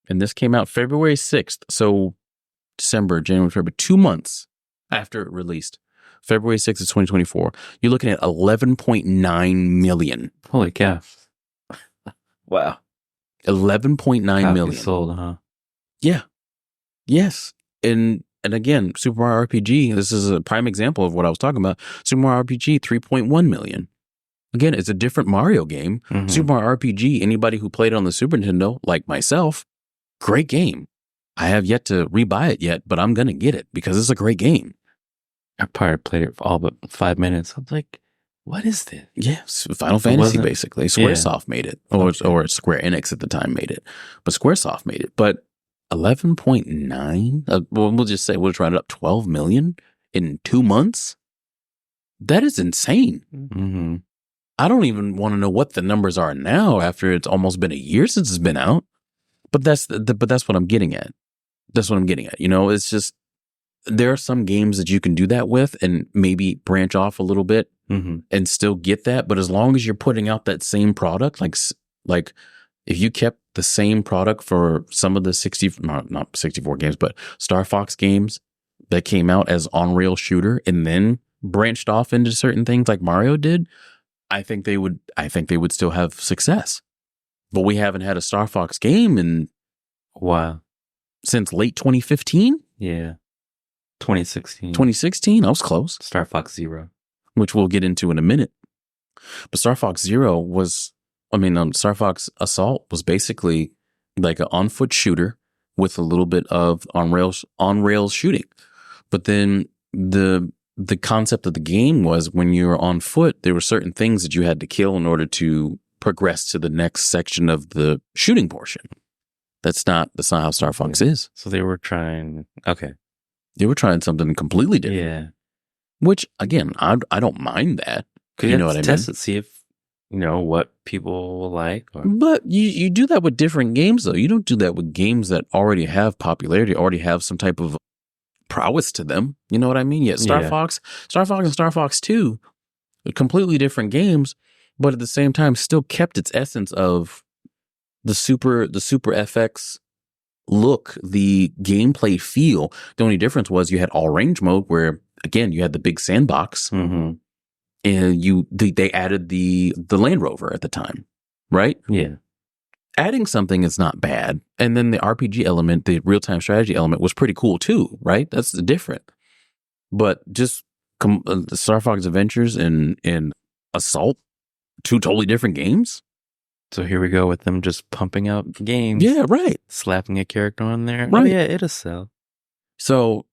And this came out February 6th. So December, January, February, 2 months after it released. February 6th of 2024. You're looking at 11.9 million. Holy cow. Wow. 11.9 million. Sold, huh? Yeah. Yes. And again, Super Mario RPG, this is a prime example of what I was talking about. Super Mario RPG, 3.1 million. Again, it's a different Mario game. Super Mario RPG, anybody who played it on the Super Nintendo, like myself, great game. I have yet to rebuy it yet, but I'm going to get it because it's a great game. I probably played it for all but 5 minutes. I was like, what is this? Yes, Final Fantasy, basically. Squaresoft made it. Or Square Enix at the time made it. But Squaresoft made it. But 11.9? We'll just say we'll try it up 12 million in 2 months? That is insane. I don't even want to know what the numbers are now after it's almost been a year since it's been out. But that's what I'm getting at. That's what I'm getting at. You know, it's just, there are some games that you can do that with and maybe branch off a little bit and still get that. But as long as you're putting out that same product, like if you kept the same product for some of the not 64 games, but Star Fox games that came out as on-rail shooter and then branched off into certain things like Mario did, I think they would still have success. But we haven't had a Star Fox game in since late 2015. Yeah. 2016. 2016, I was close. Star Fox Zero. Which we'll get into in a minute. But Star Fox Star Fox Assault was basically like an on-foot shooter with a little bit of on-rail shooting. But then the concept of the game was when you were on foot, there were certain things that you had to kill in order to progress to the next section of the shooting portion. That's not how Star Fox is. So they were trying, They were trying something completely different. Yeah. Which, again, I don't mind that. You know what I mean? Test it, see if, what people will like. But you do that with different games, though. You don't do that with games that already have popularity, already have some type of prowess to them. You know what I mean? Star Fox and Star Fox 2, completely different games, but at the same time still kept its essence of the Super FX look, the gameplay feel. The only difference was you had all range mode where, again, you had the big sandbox and they added the Land Rover at the time, right? Yeah. Adding something is not bad. And then the RPG element, the real-time strategy element was pretty cool too, right? That's different. But just Star Fox Adventures and Assault, two totally different games. So here we go with them just pumping out games. Yeah, right. Slapping a character on there. Right. Oh, yeah, it'll sell. So,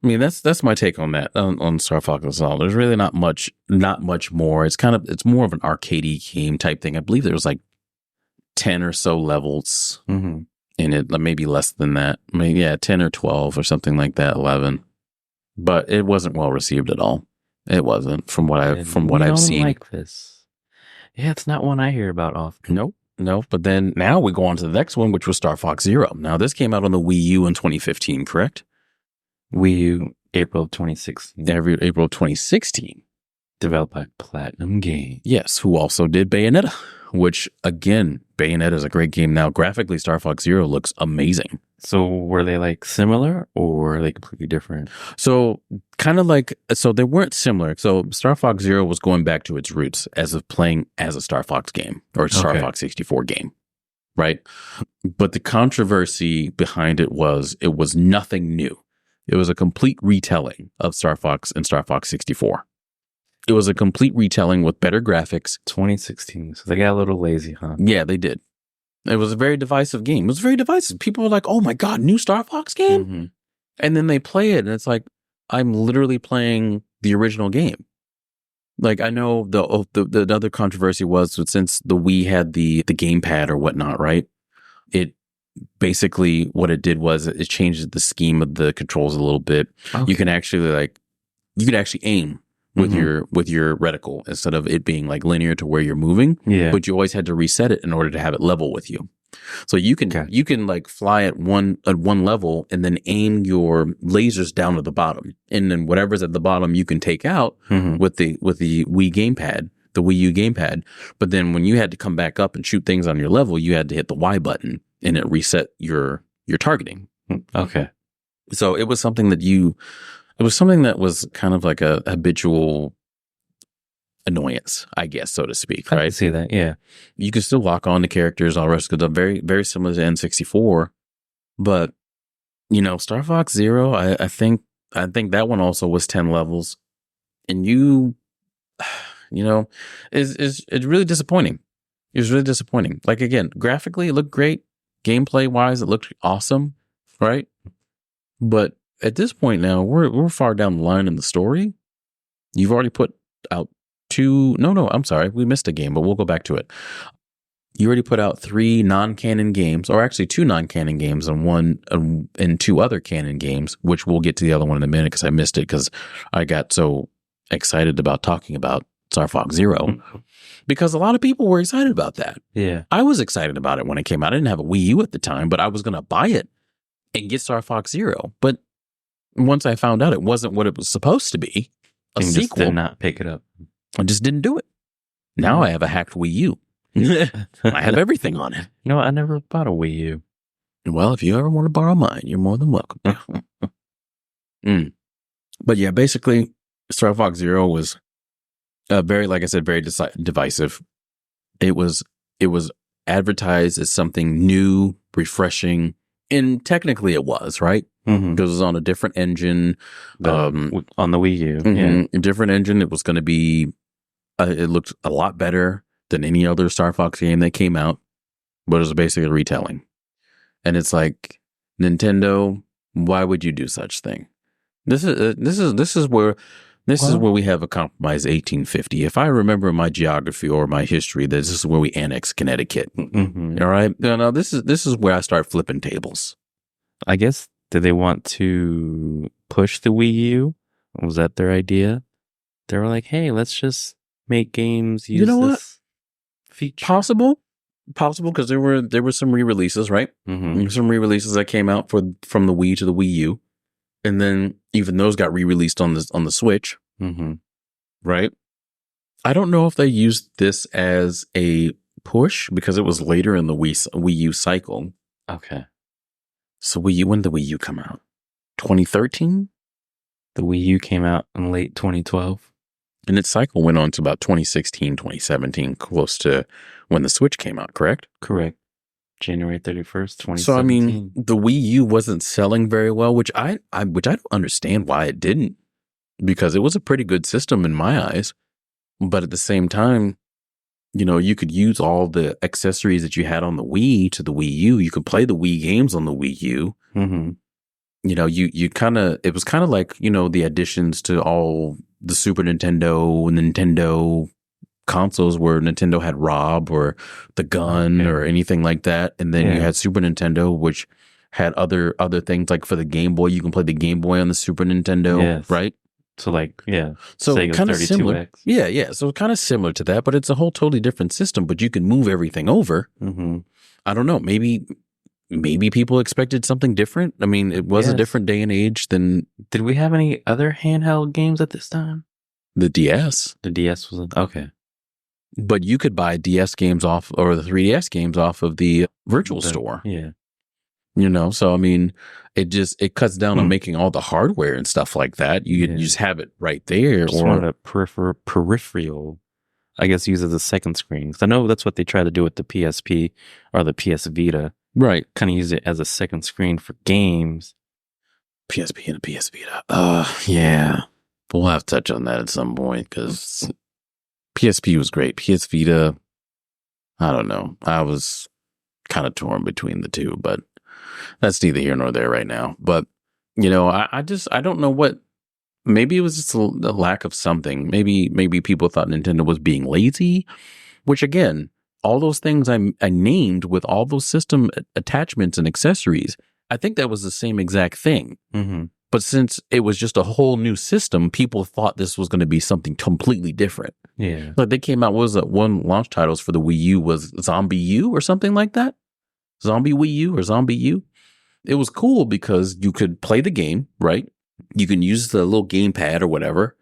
I mean, that's my take on that, on Star Fox Assault. There's really not much more. It's more of an arcadey game type thing. I believe there was like 10 or so levels in it, maybe less than that. I mean, yeah, 10 or 12 or something like that, 11. But it wasn't well received at all. It wasn't from what I've seen. Like this. Yeah, it's not one I hear about often. Nope. But then now we go on to the next one, which was Star Fox Zero. Now this came out on the Wii U in 2015, correct? Wii U, April of 2016. April of 2016. Developed by Platinum Games. Yes, who also did Bayonetta, which, again, Bayonetta is a great game. Now, graphically, Star Fox Zero looks amazing. So were they like similar or are they completely different? So they weren't similar. So Star Fox Zero was going back to its roots as of playing as a Star Fox game or Star Fox 64 game, right? But the controversy behind it was nothing new. It was a complete retelling of Star Fox and Star Fox 64. It was a complete retelling with better graphics. 2016. So they got a little lazy, huh? Yeah, they did. It was a very divisive game. It was very divisive. People were like, oh my God, new Star Fox game? Mm-hmm. And then they play it and it's like, I'm literally playing the original game. Like, I know the other controversy was that since the Wii had the gamepad or whatnot, right? It basically, what it did was it changed the scheme of the controls a little bit. Okay. You can actually aim with your reticle instead of it being like linear to where you're moving. Yeah. But you always had to reset it in order to have it level with you. So you can like fly at one level and then aim your lasers down to the bottom. And then whatever's at the bottom you can take out with the Wii gamepad, the Wii U gamepad. But then when you had to come back up and shoot things on your level, you had to hit the Y button and it reset your targeting. Okay. So it was something that was kind of like a habitual annoyance, I guess, so to speak, right? I can see that, yeah. You can still lock on to characters, all the rest, because they're very, very similar to N64. But, Star Fox Zero, I think that one also was 10 levels. And it's really disappointing. It was really disappointing. Like, again, graphically, it looked great. Gameplay-wise, it looked awesome, right? But at this point now, we're far down the line in the story. You've already put out I'm sorry, we missed a game, but we'll go back to it. You already put out 3 non-canon games, or actually 2 non-canon games and 2 other canon games, which we'll get to the other one in a minute because I missed it because I got so excited about talking about Star Fox Zero because a lot of people were excited about that. Yeah. I was excited about it when it came out. I didn't have a Wii U at the time, but I was going to buy it and get Star Fox Zero. But once I found out it wasn't what it was supposed to be, a sequel, just did not pick it up. I just didn't do it. Now I have a hacked Wii U. I have everything on it. I never bought a Wii U. Well, if you ever want to borrow mine, you're more than welcome. But yeah, basically, Star Fox Zero was very, like I said, very divisive. It was advertised as something new, refreshing, and technically it was, right? Because it was on a different engine. On the Wii U. A different engine. It was going to be, it looked a lot better than any other Star Fox game that came out, but it was basically a retelling. And it's like, Nintendo, why would you do such thing? This is where we have a compromise 1850. If I remember my geography or my history, this is where we annex Connecticut. All right. No, this is where I start flipping tables. I guess, did they want to push the Wii U? Was that their idea? They were like, hey, let's just make games use this feature. Possible, because there were some re-releases, right? Some re-releases that came out from the Wii to the Wii U. And then even those got re-released on the Switch, right? I don't know if they used this as a push because it was later in the Wii U cycle. Okay. So when did the Wii U come out? 2013? The Wii U came out in late 2012. And its cycle went on to about 2016, 2017, close to when the Switch came out, correct? Correct. January 31st, 2017. So, I mean, the Wii U wasn't selling very well, which I don't understand why it didn't, because it was a pretty good system in my eyes. But at the same time, you know, you could use all the accessories that you had on the Wii to the Wii U. You could play the Wii games on the Wii U. Mm-hmm. You know, it was kind of like, you know, the additions to all the Super Nintendo, Nintendo consoles where Nintendo had Rob or the gun or anything like that. And then you had Super Nintendo, which had other things, like for the Game Boy, you can play the Game Boy on the Super Nintendo, right? So so Sega kind of 32X. similar. Yeah. So kind of similar to that, but it's a whole totally different system, but you can move everything over. Mm-hmm. I don't know. Maybe people expected something different. I mean, it was a different day and age than. Did we have any other handheld games at this time? The DS. The DS was okay. But you could buy DS games off, or the 3DS games off of the virtual store. Yeah. You know, so I mean, it cuts down on making all the hardware and stuff like that. You just have it right there. Just wanted a peripheral, I guess, use as a second screen. Because I know that's what they try to do with the PSP or the PS Vita. Right. Kind of use it as a second screen for games. PSP and the PS Vita. Yeah. We'll have to touch on that at some point, because PSP was great. PS Vita, I don't know. I was kind of torn between the two, but that's neither here nor there right now. But, you know, I don't know what, maybe it was just a lack of something. Maybe people thought Nintendo was being lazy, which again, all those things I named with all those system attachments and accessories, I think that was the same exact thing. Mm-hmm. But since it was just a whole new system, people thought this was going to be something completely different. Yeah. Like they came out, what was that one launch titles for the Wii U was Zombie U or something like that? Zombie Wii U or Zombie U? It was cool because you could play the game, right? You can use the little gamepad or whatever.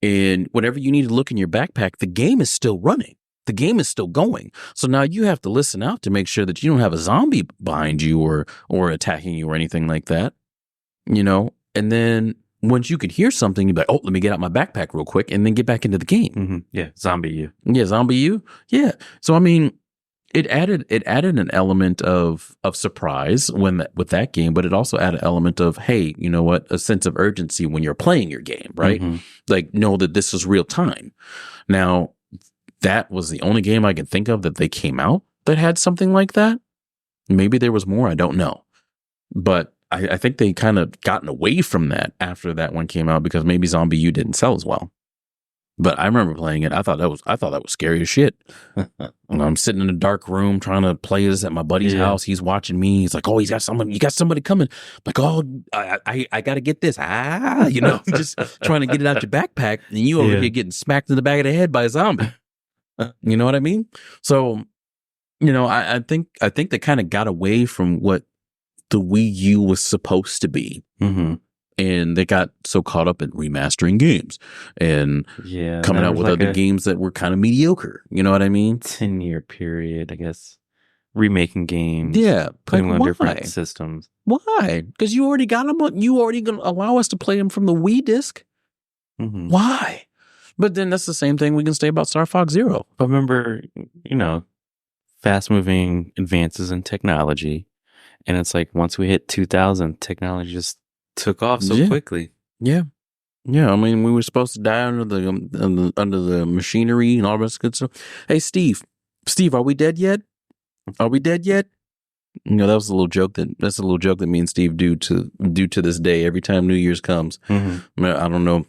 And whenever you need to look in your backpack, the game is still running. The game is still going. So now you have to listen out to make sure that you don't have a zombie behind you or attacking you or anything like that. You know? And then once you could hear something, you'd be like, oh, let me get out my backpack real quick and then get back into the game. Mm-hmm. Yeah, Zombie U. Yeah, Zombie U. Yeah. So, I mean, it added an element of surprise with that game, but it also added an element of, hey, you know what, a sense of urgency when you're playing your game, right? Mm-hmm. Like, know that this is real time. Now, that was the only game I can think of that they came out that had something like that. Maybe there was more, I don't know. But I think they kind of gotten away from that after that one came out, because maybe Zombie U didn't sell as well. But I remember playing it. I thought that was scary as shit. I'm sitting in a dark room trying to play this at my buddy's house. He's watching me. He's like, "Oh, you got somebody coming." I'm like, "Oh, I got to get this." You know, just trying to get it out your backpack, and you over here getting smacked in the back of the head by a zombie. You know what I mean? So, you know, I think they kind of got away from what the Wii U was supposed to be. Mm-hmm. And they got so caught up in remastering games and coming out with like other games that were kind of mediocre. You know what I mean? 10-year period, I guess. Remaking games. Yeah. Putting them on different systems. Why? Because you already got them. You already going to allow us to play them from the Wii disc. Mm-hmm. Why? But then that's the same thing we can say about Star Fox Zero. But remember, you know, fast moving advances in technology. And it's like once we hit 2000, technology just took off so quickly. Yeah. I mean, we were supposed to die under the machinery and all this good stuff. Hey, Steve, are we dead yet? You know, that's a little joke that me and Steve do to this day every time New Year's comes. Mm-hmm. I don't know.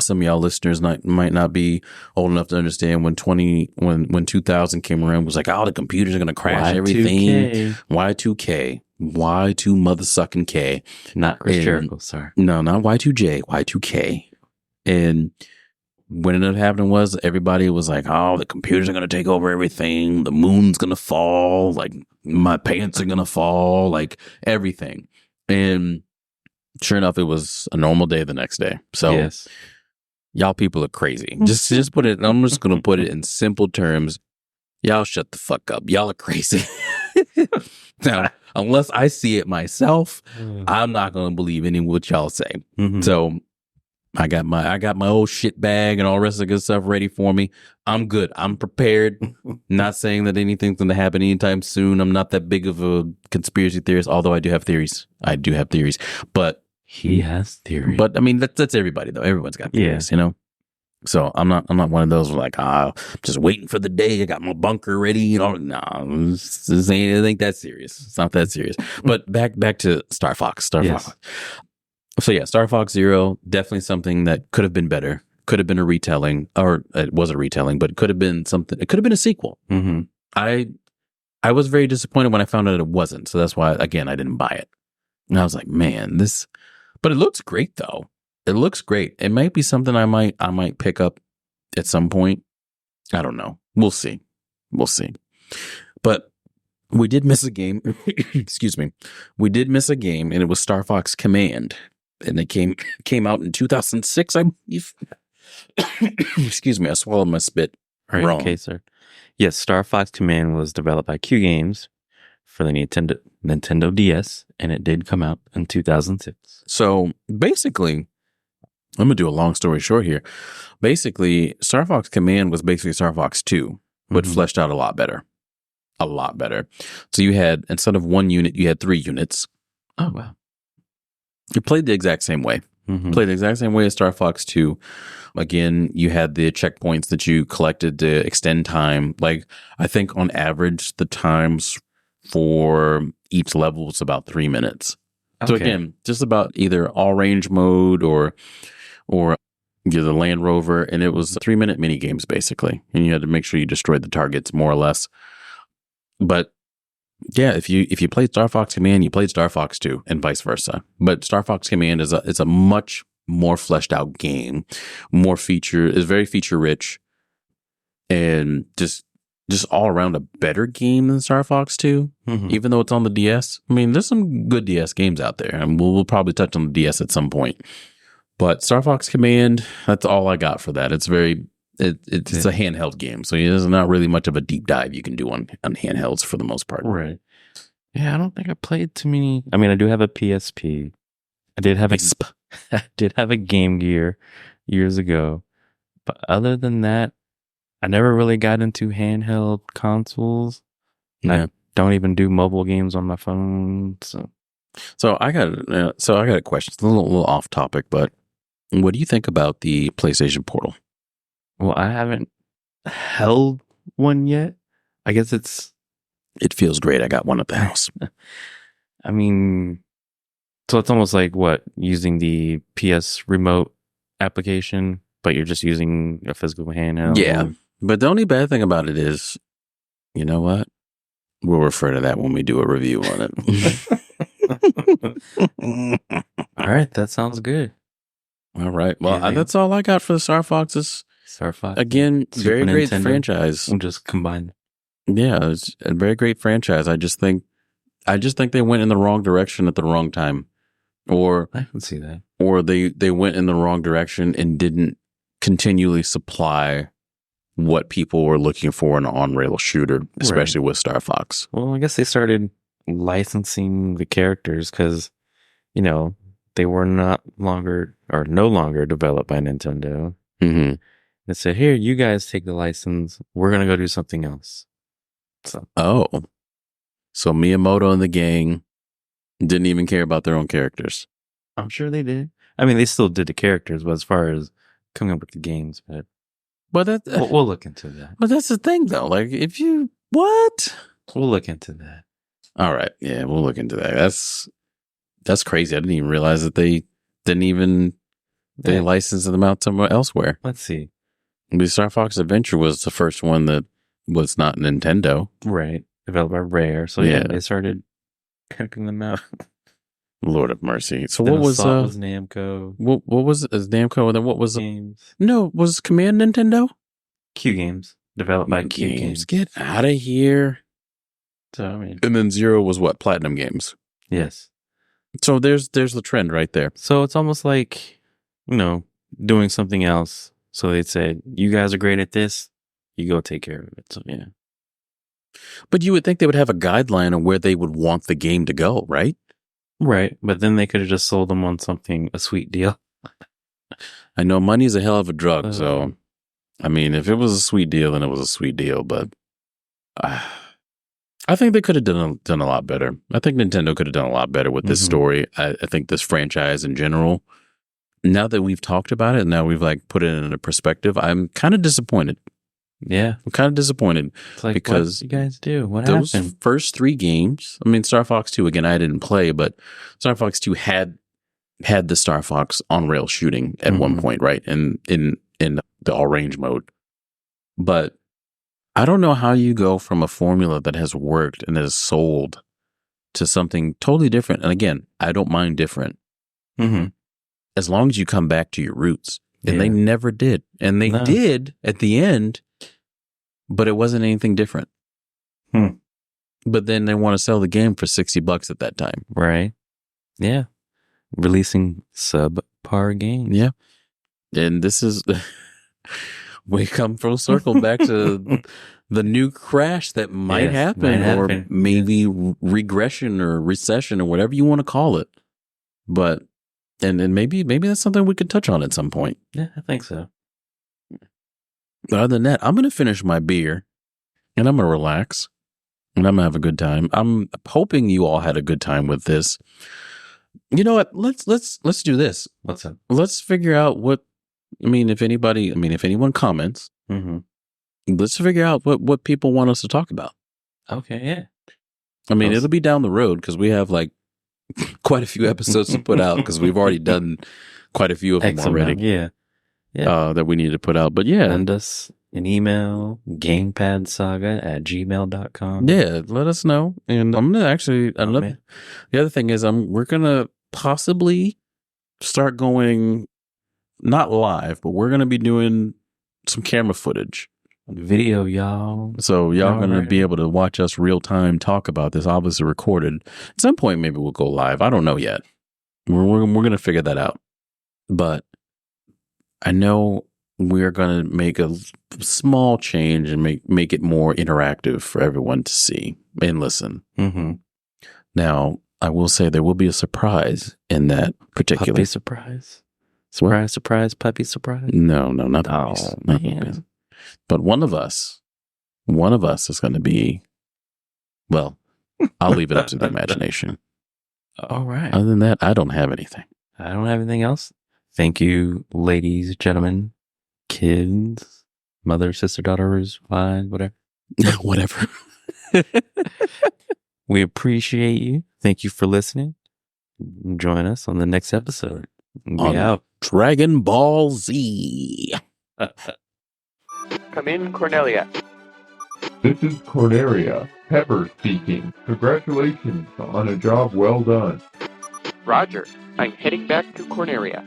Some of y'all listeners might not be old enough to understand when 2000 came around, it was like, oh, the computers are going to crash everything. Y2K. Y2 motherfucking K. Not Chris Jericho, sorry. No, not Y2J, Y2K. And what ended up happening was everybody was like, oh, the computers are going to take over everything. The moon's going to fall. Like, my pants are going to fall. Like, everything. And sure enough, it was a normal day the next day. So, y'all people are crazy. Just put it, I'm just going to put it in simple terms. Y'all shut the fuck up. Y'all are crazy. Now, unless I see it myself, I'm not going to believe any of what y'all say. So I got my old shit bag and all the rest of the good stuff ready for me. I'm good. I'm prepared. Not saying that anything's going to happen anytime soon. I'm not that big of a conspiracy theorist, although I do have theories. But he has theories. But I mean, that's everybody though. Everyone's got theories, you know. So I'm not one of those like, just waiting for the day. I got my bunker ready. You know, no, it ain't that serious. It's not that serious. But back to Star Fox. Fox. So yeah, Star Fox Zero, definitely something that could have been better. Could have been a retelling, or it was a retelling, but it could have been something. It could have been a sequel. I was very disappointed when I found out it wasn't. So that's why, again, I didn't buy it. And I was like, man, but it looks great though. It looks great. It might be something I might pick up at some point. I don't know. We'll see. But we did miss a game. Excuse me. We did miss a game, and it was Star Fox Command, and it came out in 2006, I believe. Excuse me. I swallowed my spit. Wrong. Okay, sir. Yes, Star Fox Command was developed by Q Games for the Nintendo DS, and it did come out in 2006. So basically, I'm going to do a long story short here. Basically, Star Fox Command was basically Star Fox 2, but fleshed out a lot better. A lot better. So you had, instead of one unit, you had 3 units. Oh, wow. You played the exact same way. Played the exact same way as Star Fox 2. Again, you had the checkpoints that you collected to extend time. Like, I think on average, the times for each level was about 3 minutes. Okay. So again, just about either all range mode or you're the Land Rover, and it was 3-minute mini games basically, and you had to make sure you destroyed the targets more or less. But yeah, if you played Star Fox Command, you played Star Fox 2, and vice versa. But Star Fox Command is a much more fleshed out game, is very feature rich, and just all around a better game than Star Fox 2, even though it's on the DS. I mean, there's some good DS games out there, and we'll probably touch on the DS at some point. But Star Fox Command, that's all I got for that. It's it's a handheld game, so there's not really much of a deep dive you can do on handhelds for the most part. Right. Yeah, I don't think I played too many. I mean, I do have a PSP. I did have a Game Gear years ago, but other than that, I never really got into handheld consoles. Yeah. I don't even do mobile games on my phone. So I got a question. It's a little off topic, but what do you think about the PlayStation Portal? Well, I haven't held one yet. I guess it feels great. I got one at the house. I mean, so it's almost like using the PS remote application, but you're just using a physical handheld. Yeah. But the only bad thing about it is, you know what? We'll refer to that when we do a review on it. All right. That sounds good. All right. Well, that's all I got for the Star Foxes. Star Fox. Again, very great franchise. We'll just combine. Yeah, it's a very great franchise. I just think they went in the wrong direction at the wrong time. Or I can see that. Or they went in the wrong direction and didn't continually supply what people were looking for in an on-rail shooter, especially with Star Fox. Well, I guess they started licensing the characters because, they were no longer developed by Nintendo. Mm-hmm. They said, here, you guys take the license. We're going to go do something else. So Miyamoto and the gang didn't even care about their own characters. I'm sure they did. I mean, they still did the characters, but as far as coming up with the games, but that we'll look into that. But that's the thing, though. Like, we'll look into that. All right, yeah, we'll look into that. That's crazy. I didn't even realize that they licensed them out somewhere elsewhere. Let's see. The Star Fox Adventure was the first one that was not Nintendo. Right. Developed by Rare. So yeah, they started cooking them out. Lord of mercy. So then what was Namco? What was Namco? And then what was Games? No, was Command Nintendo? Q Games. Developed by Q Games. Get out of here. So I mean, and then Zero was what? Platinum Games. Yes. So there's the trend right there. So it's almost like, doing something else. So they said, you guys are great at this. You go take care of it. So yeah. But you would think they would have a guideline on where they would want the game to go, right? Right. But then they could have just sold them on a sweet deal. I know money's a hell of a drug, so I mean, if it was a sweet deal, then it was a sweet deal. But I think they could have done a lot better. I think Nintendo could have done a lot better with this story. I think this franchise in general. Now that we've talked about it, now we've like put it in a perspective. I'm kind of disappointed. Yeah, I'm kind of disappointed because what did you guys do? What those happened? first 3 games. I mean, Star Fox 2 again. I didn't play, but Star Fox 2 had the Star Fox on rail shooting at one point, right? And in the all range mode. But I don't know how you go from a formula that has worked and is sold to something totally different. And again, I don't mind different. As long as you come back to your roots. And they never did. And they did at the end, but it wasn't anything different. But then they want to sell the game for $60 at that time. Right. Yeah. Releasing subpar games. Yeah. And this is, we come full circle back to the new crash that might happen, or maybe regression or recession or whatever you want to call it. But, and maybe that's something we could touch on at some point. Yeah, I think so. But other than that, I'm going to finish my beer and I'm going to relax and I'm going to have a good time. I'm hoping you all had a good time with this. You know what? Let's do this. What's up? Let's figure out if anyone comments, let's figure out what people want us to talk about. Okay. Yeah. I mean, it'll be down the road because we have like quite a few episodes to put out because we've already done quite a few of them already. Yeah. That we need to put out. But yeah. Send us an email, gamepadsaga@gmail.com. Yeah, let us know. And I'm going to actually, the other thing is we're going to possibly start going, not live, but we're going to be doing some camera footage. Video, y'all. So y'all going to be able to watch us real time talk about this, obviously recorded. At some point, maybe we'll go live. I don't know yet. We're going to figure that out. But I know we're going to make a small change and make it more interactive for everyone to see and listen. Now, I will say there will be a surprise in that particular. Puppy surprise. Surprise, puppy surprise. No, not puppies. Not puppies. But one of us is going to be, well, I'll leave it up to the imagination. All right. Other than that, I don't have anything. I don't have anything else. Thank you, ladies, gentlemen, kids, mother, sister, daughters, fine, whatever. Whatever. We appreciate you. Thank you for listening. Join us on the next episode. Be out. Dragon Ball Z. Come in, Cornelia. This is Cornelia, Pepper speaking. Congratulations on a job well done. Roger, I'm heading back to Cornelia.